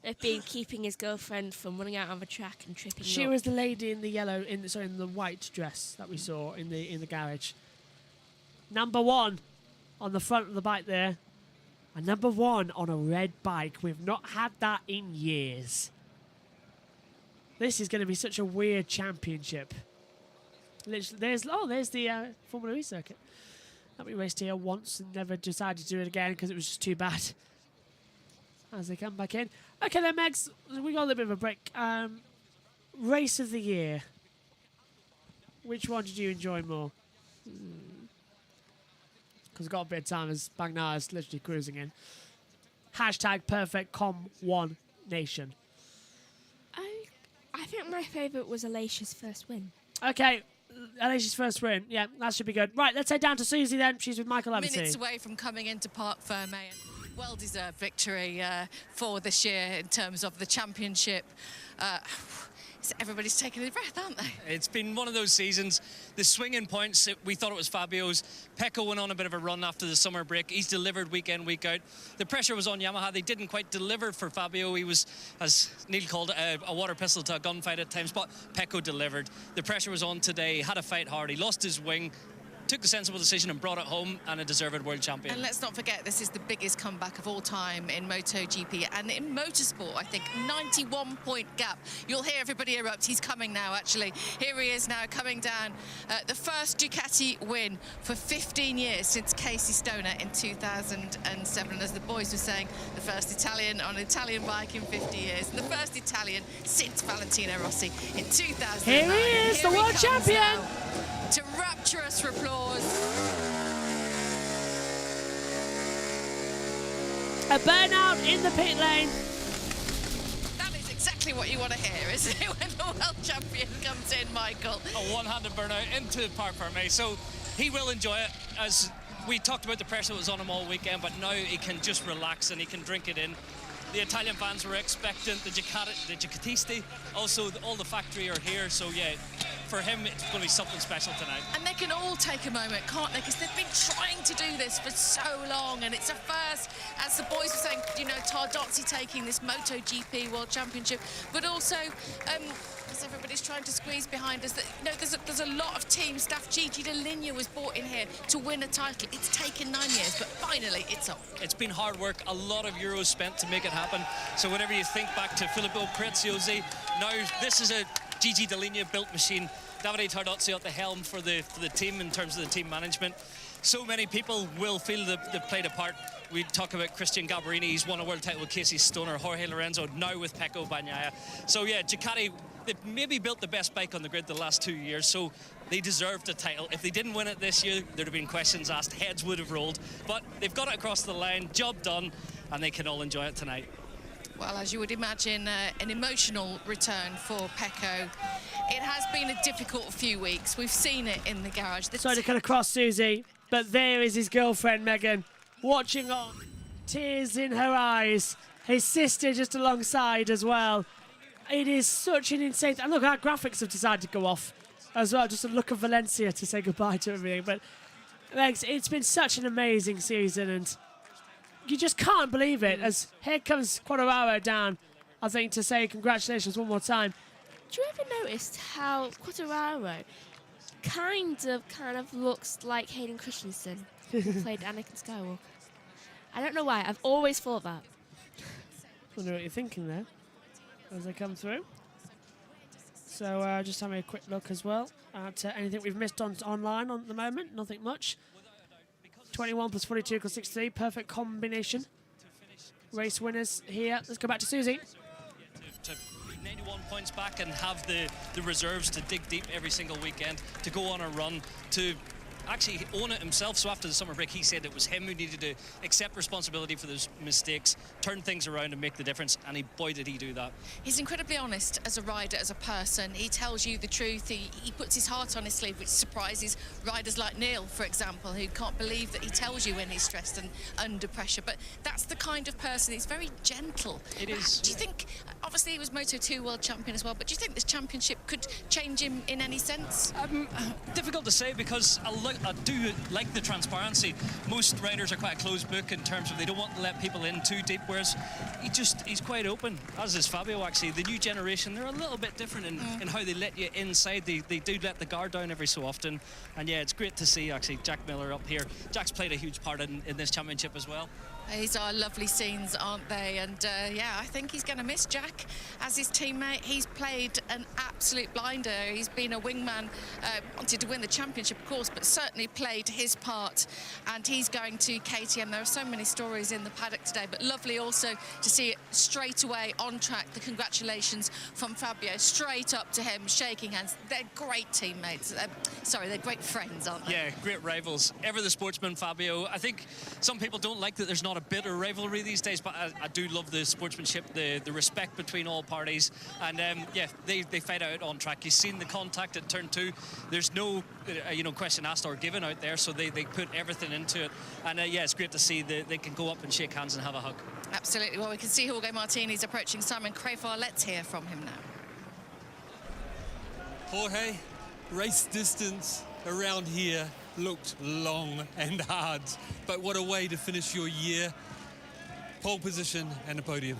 They've been keeping his girlfriend from running out on the track and tripping She up. was the lady in the yellow, in the white dress that we saw in the garage. Number 1 on the front of the bike there. And number 1 on a red bike. We've not had that in years. This is going to be such a weird championship. Literally, there's the Formula E circuit that we raced here once and never decided to do it again because it was just too bad. As they come back in. Okay then, Megs, we got a little bit of a break. Race of the year. Which one did you enjoy more? Because we've got a bit of time as Bagnaia's literally cruising in. Hashtag perfect com1 nation. I think my favourite was Alicia's first win. Okay, Alicia's first win. Yeah, that should be good. Right, let's head down to Susie then. She's with Michael Laverty. Minutes away from coming into Parc Ferme. Well-deserved victory for this year in terms of the championship. Everybody's taking a breath, aren't they? It's been one of those seasons. The swinging points, we thought it was Fabio's. Pecco went on a bit of a run after the summer break. He's delivered week in, week out. The pressure was on Yamaha. They didn't quite deliver for Fabio. He was, as Neil called it, a water pistol to a gunfight at times, but Pecco delivered. The pressure was on today. He had to fight hard. He lost his wing, took the sensible decision and brought it home, and a deserved world champion. And let's not forget, this is the biggest comeback of all time in MotoGP and in motorsport. I think 91-point gap. You'll hear everybody erupt. He's coming now, actually. Here he is now, coming down. The first Ducati win for 15 years since Casey Stoner in 2007. And as the boys were saying, the first Italian on an Italian bike in 50 years. And the first Italian since Valentino Rossi in 2009. Here he is, the world champion! To rapturous applause. A burnout in the pit lane. That is exactly what you want to hear, isn't it, when the world champion comes in, Michael? A one-handed burnout into Parc Ferme, so he will enjoy it. As we talked about the pressure that was on him all weekend, but now he can just relax and he can drink it in. The Italian fans were expectant, the Ducatisti, also all the factory are here, so yeah, for him it's going to be something special tonight. And they can all take a moment, can't they? Because they've been trying to do this for so long, and it's a first, as the boys were saying, you know, Tardozzi taking this MotoGP World Championship, but also, as everybody's trying to squeeze behind us, that, you know, there's a lot of team staff. Gigi Dall'Igna was brought in here to win a title. It's taken 9 years, but finally it's on. It's been hard work, a lot of euros spent to make it happen. So whenever you think back to Filippo Preziosi, now this is a Gigi Dall'Igna built machine. Davide Tardozzi at the helm for the team in terms of the team management. So many people will feel they've played a part. We talk about Christian Gabarini, he's won a world title with Casey Stoner, Jorge Lorenzo, now with Pecco Bagnaia. So yeah, Ducati, they've maybe built the best bike on the grid the last 2 years, so they deserved a title. If they didn't win it this year, there'd have been questions asked, heads would have rolled. But they've got it across the line, job done, and they can all enjoy it tonight. Well, as you would imagine, an emotional return for Pecco. It has been a difficult few weeks. We've seen it in the garage. Sorry to cut across, Susie, but there is his girlfriend, Megan, watching on, tears in her eyes. His sister just alongside as well. It is such an insane... And look, our graphics have decided to go off as well. Just a look of Valencia to say goodbye to everything. But, Megs, it's been such an amazing season, and you just can't believe it. As here comes Quartararo down, I think, to say congratulations one more time. Do you ever notice how Quartararo kind of looks like Hayden Christensen, who played Anakin Skywalker? I don't know why. I've always thought that. I wonder what you're thinking there as they come through. So just having a quick look as well at anything we've missed online at the moment. Nothing much. 21 plus 42 equals 63. Perfect combination. Race winners here. Let's go back to Susie. To 91 points back and have the reserves to dig deep every single weekend, to go on a run, to actually own it himself. So after the summer break, he said it was him who needed to accept responsibility for those mistakes, turn things around and make the difference, and boy did he do that. He's incredibly honest as a rider, as a person. He tells you the truth. He puts his heart on his sleeve, which surprises riders like Neil, for example, who can't believe that he tells you when he's stressed and under pressure. But that's the kind of person. He's very gentle. It is. Do you think, obviously he was Moto2 world champion as well, but do you think this championship could change him in any sense? Difficult to say, because I do like the transparency. Most riders are quite a closed book in terms of they don't want to let people in too deep, whereas he's quite open, as is Fabio actually. The new generation, they're a little bit different in how they let you inside. They do let the guard down every so often, and yeah, it's great to see actually Jack Miller up here. Jack's played a huge part in this championship as well. These are lovely scenes, aren't they? And yeah, I think he's going to miss Jack as his teammate. He's played an absolute blinder. He's been a wingman, wanted to win the championship, of course, but certainly played his part. And he's going to KTM. There are so many stories in the paddock today, but lovely also to see it straight away on track. The congratulations from Fabio, straight up to him, shaking hands. They're great teammates. Sorry, they're great friends, aren't they? Yeah, great rivals. Ever the sportsman, Fabio. I think some people don't like that there's not a bitter rivalry these days, but I do love the sportsmanship, the respect between all parties, and yeah, they fight out on track. You've seen the contact at turn 2. There's no question asked or given out there, so they put everything into it, and yeah, it's great to see that they can go up and shake hands and have a hug. Absolutely. Well, we can see Jorge Martini's approaching Simon Crafar. Let's hear from him now. Jorge, race distance around here looked long and hard, but what a way to finish your year. Pole position and a podium.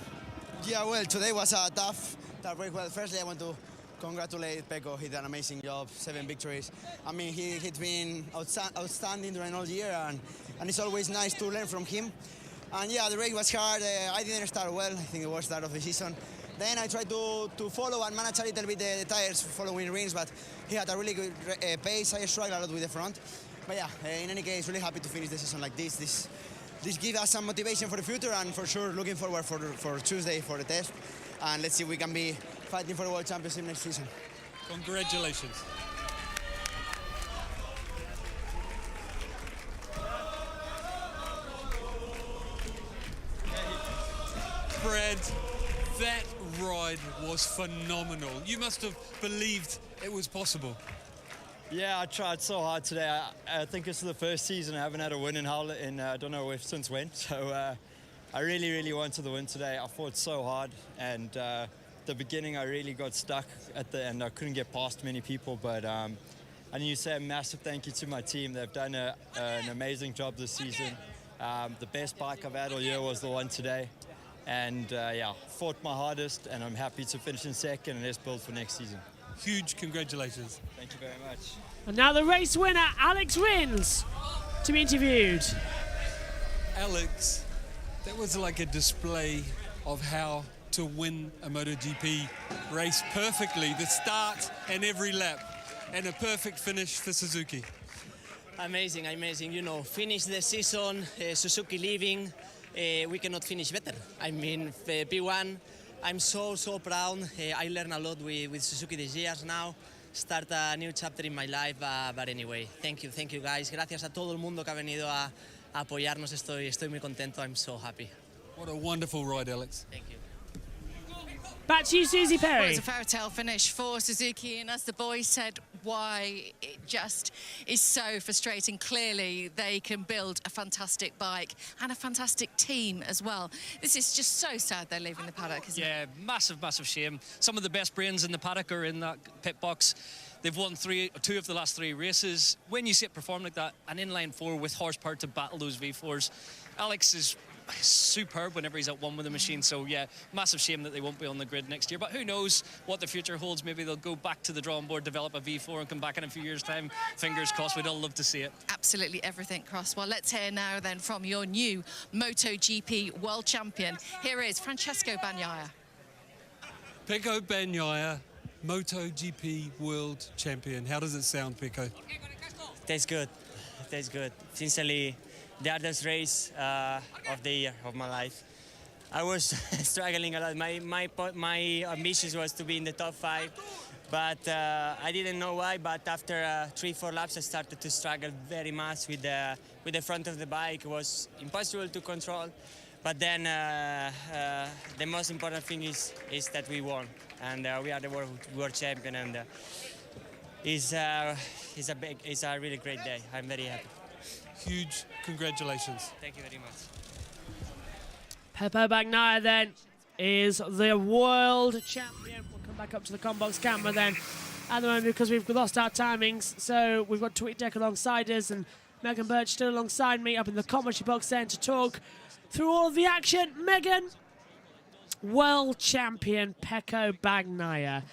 Yeah, well, today was a tough break. Well, firstly, I want to congratulate Pecco. He did an amazing job, 7 victories. I mean, he's been outstanding during all year, and it's always nice to learn from him. And yeah, the race was hard. I didn't start well. I think the worst start of the season. Then I tried to follow and manage a little bit the tires following Rins, but he had a really good pace. I struggled a lot with the front. But yeah, in any case, really happy to finish the season like this. This gives us some motivation for the future, and for sure looking forward for Tuesday for the test. And let's see if we can be fighting for the World Championship next season. Congratulations. Brad, that ride was phenomenal. You must have believed it was possible. Yeah, I tried so hard today. I think it's the first season I haven't had a win in Hull in I don't know since when. So I really, really wanted the win today. I fought so hard, and the beginning I really got stuck at the end. I couldn't get past many people, but I need to say a massive thank you to my team. They've done an amazing job this season. The best bike I've had all year was the one today. And yeah, fought my hardest, and I'm happy to finish in second, and let's build for next season. Huge congratulations. Thank you very much. And now the race winner, Alex Rins, to be interviewed. Alex, that was like a display of how to win a MotoGP race perfectly. The start and every lap, and a perfect finish for Suzuki. Amazing, amazing. You know, finish the season, Suzuki leaving. We cannot finish better. I mean, P1, I'm so proud. I learned a lot with Suzuki these years now. Start a new chapter in my life, but anyway, thank you guys. Gracias a todo el mundo que ha venido a apoyarnos. Estoy muy contento. I'm so happy. What a wonderful ride, Alex. Thank you. Back to you, Susie Perry. Well, it's a fairy tale finish for Suzuki, and as the boys said, why it just is so frustrating. Clearly, they can build a fantastic bike and a fantastic team as well. This is just so sad they're leaving the paddock, isn't it? Yeah, massive shame. Some of the best brains in the paddock are in that pit box. They've won 2 of the last 3 races. When you see it perform like that, an inline 4 with horsepower to battle those V4s, Alex is superb whenever he's at one with the machine. So yeah, massive shame that they won't be on the grid next year, but who knows what the future holds. Maybe they'll go back to the drawing board, develop a V4 and come back in a few years time. Fingers crossed. We'd all love to see it. Absolutely everything crossed. Well, let's hear now then from your new MotoGP world champion. Here is Francesco Bagnaia. Pecco Bagnaia, MotoGP World Champion. How does it sound, Pecco? Tastes good. Tastes good. Sincerely, the hardest race of the year of my life. I was struggling a lot. My ambition was to be in the top 5, but I didn't know why. But after 3-4 laps, I started to struggle very much with the front of the bike. It was impossible to control. But then the most important thing is that we won, and we are the world champion, and it's a really great day. I'm very happy. Huge congratulations. Thank you very much. Pecco Bagnaia then is the world champion. We'll come back up to the Combox camera then at the moment because we've lost our timings. So we've got TweetDeck alongside us and Megan Birch still alongside me up in the commentary box then to talk through all of the action. Megan, world champion Pecco Bagnaia.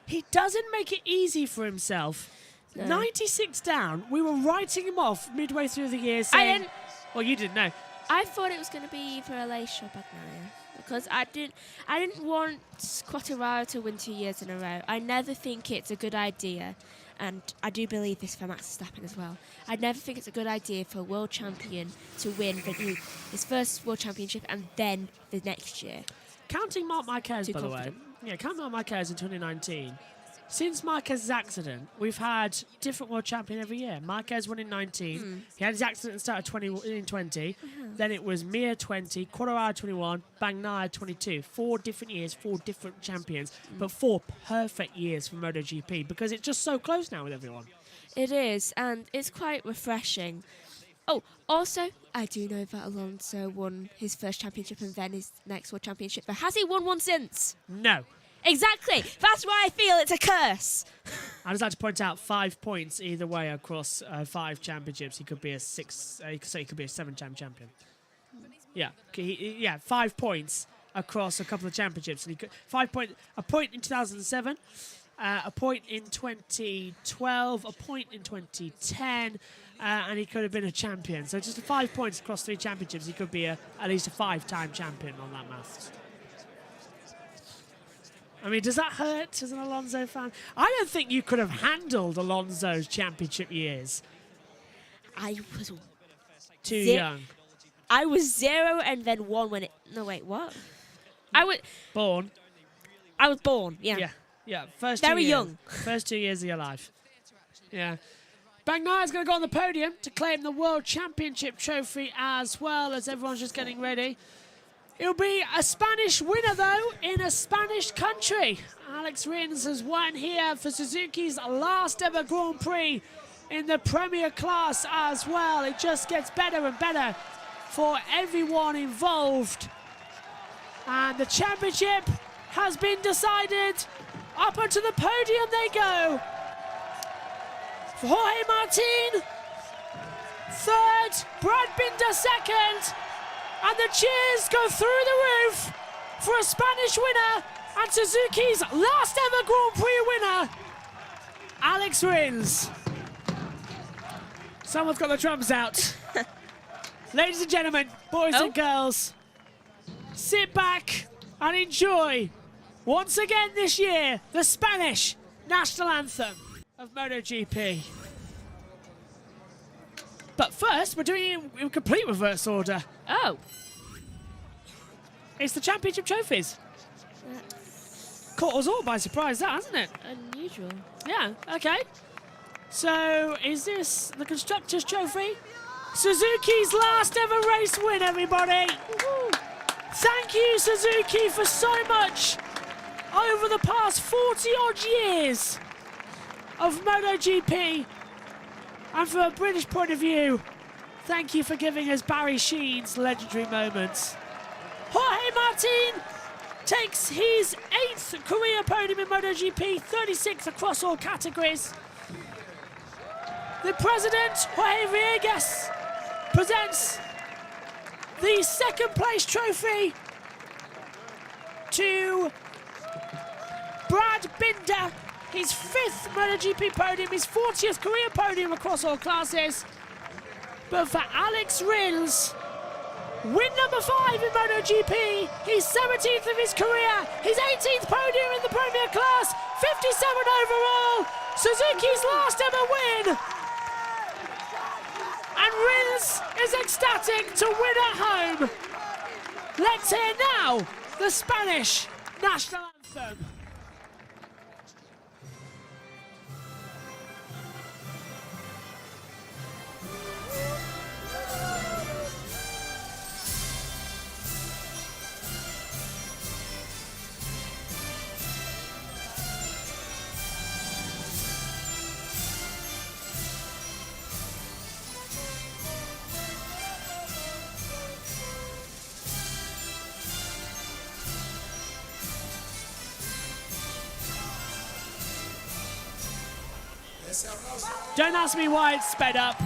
He doesn't make it easy for himself. No. 96 down. We were writing him off midway through the year saying... Well, you didn't know. I thought it was going to be either Aleix or Bagnaia because I didn't want Quartararo to win 2 years in a row. I never think it's a good idea, and I do believe this for Max Verstappen as well. I never think it's a good idea for a world champion to win his first world championship and then the next year. Counting Marc Marquez, by the way. Yeah, counting Marc Marquez in 2019. Since Marquez's accident, we've had different world champion every year. Marquez won in 19. He had his accident and started in 20. Then it was Mir 20, Quartararo 21, Bagnaia 22. 4 different years, 4 different champions, but 4 perfect years for MotoGP because it's just so close now with everyone. It is, and it's quite refreshing. Oh, also, I do know that Alonso won his first championship and then his next world championship, but has he won one since? No. Exactly. That's why I feel it's a curse. I'd just like to point out 5 points either way across 5 championships. He could be a 6. He could be a 7-time champion. Yeah, 5 points across a couple of championships, and he could a point in 2007, a point in 2012, a point in 2010, and he could have been a champion. So just 5 points across 3 championships, he could be at least a 5-time champion on that maths. I mean, does that hurt as an Alonso fan? I don't think you could have handled Alonso's championship years. I was too young. I was 0 and then 1 when it... No, wait, what? I was... Born. I was born, yeah. Yeah. First Very 2 years. young. First 2 years of your life. Yeah. Bagnaia's going to go on the podium to claim the World Championship trophy as well as everyone's just getting ready. It'll be a Spanish winner, though, in a Spanish country. Alex Rins has won here for Suzuki's last ever Grand Prix in the Premier class as well. It just gets better and better for everyone involved. And the championship has been decided. Up onto the podium they go. For Jorge Martin, 3rd, Brad Binder 2nd. And the cheers go through the roof for a Spanish winner and Suzuki's last ever Grand Prix winner, Alex Rins. Someone's got the drums out. Ladies and gentlemen, boys and girls, sit back and enjoy, once again this year, the Spanish national anthem of MotoGP. But first, we're doing it in complete reverse order. Oh. It's the championship trophies. Caught us all by surprise, that, hasn't it? Unusual. Yeah, okay. So, is this the Constructors' Trophy? Suzuki's last ever race win, everybody. Thank you, Suzuki, for so much over the past 40-odd years of MotoGP. And from a British point of view, thank you for giving us Barry Sheen's legendary moments. Jorge Martin takes his 8th career podium in MotoGP, 36 across all categories. The president, Jorge Villegas, presents the 2nd place trophy to Brad Binder. His 5th MotoGP podium, his 40th career podium across all classes. But for Alex Rins, Win number 5 in MotoGP. He's 17th of his career. His 18th podium in the Premier class. 57 overall. Suzuki's last ever win. And Rins is ecstatic to win at home. Let's hear now the Spanish national anthem. Don't ask me why it's sped up.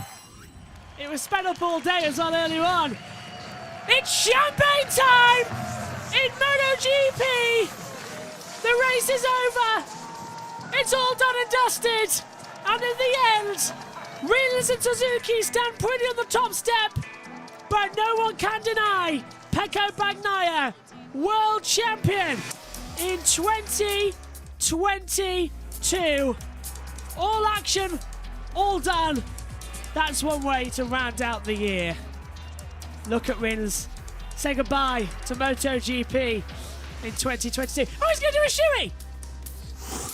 It was sped up all day as well earlier on. It's champagne time in MotoGP. The race is over. It's all done and dusted. And in the end, Rins and Suzuki stand pretty on the top step. But no one can deny Pecco Bagnaia, world champion in 2022. All action, all done. That's one way to round out the year. Look at Rins. Say goodbye to MotoGP in 2022. Oh, he's going to do a shoey!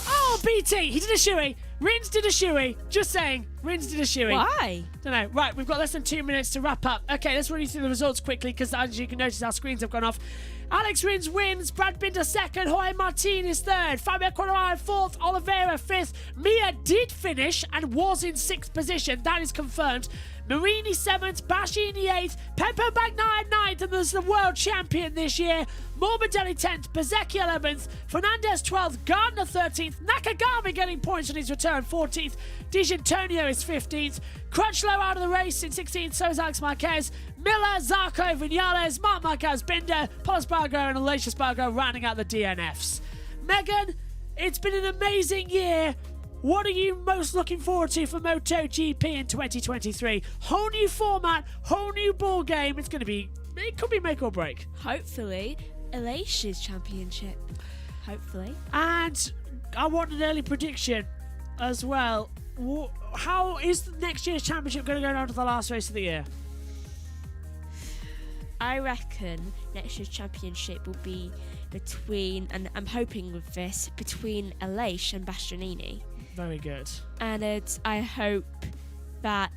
Oh, BT, he did a shoey. Rins did a shoey. Just saying, Rins did a shoey. Why? Don't know. Right, we've got less than 2 minutes to wrap up. Okay, let's run you through the results quickly because as you can notice, our screens have gone off. Alex Rins wins, Brad Binder second, Jorge Martin is third, Fabio Quartararo fourth, Oliveira fifth. Mia did finish and was in sixth position, that is confirmed. Marini seventh, Bastianini eighth, Pecco Bagnaia ninth, and there's the world champion this year. Morbidelli 10th, Bezzecchi 11th, Fernandez 12th, Gardner 13th, Nakagami getting points on his return 14th, Di Giannantonio is 15th, Crutchlow out of the race in 16th, so is Alex Marquez, Miller, Zarco, Vinales, Marc Marquez, Binder, Paul Espargaro and Aleix Espargaro rounding out the DNFs. Megan, it's been an amazing year. What are you most looking forward to for MotoGP in 2023? Whole new format, whole new ball game. It could be make or break. Hopefully, Aleix's championship. Hopefully. And I want an early prediction as well. How is next year's championship going to go down to the last race of the year? I reckon next year's championship will be between, and I'm hoping with this, between Aleix and Bastianini. Very good. And I hope that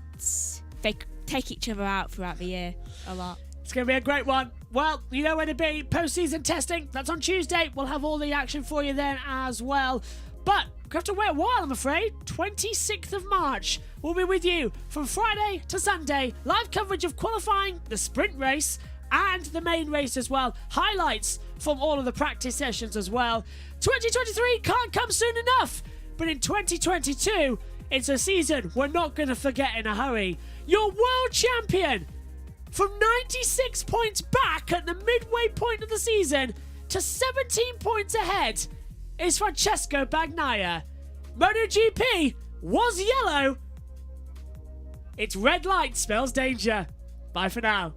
they take each other out throughout the year a lot. It's going to be a great one. Well, you know where to be. Post-season testing. That's on Tuesday. We'll have all the action for you then as well. But we have to wait a while, I'm afraid. 26th of March. We'll be with you from Friday to Sunday. Live coverage of qualifying, the sprint race, and the main race as well. Highlights from all of the practice sessions as well. 2023 can't come soon enough. But in 2022, it's a season we're not going to forget in a hurry. Your world champion, from 96 points back at the midway point of the season to 17 points ahead, is Francesco Bagnaia. MotoGP was yellow. Its red light spells danger. Bye for now.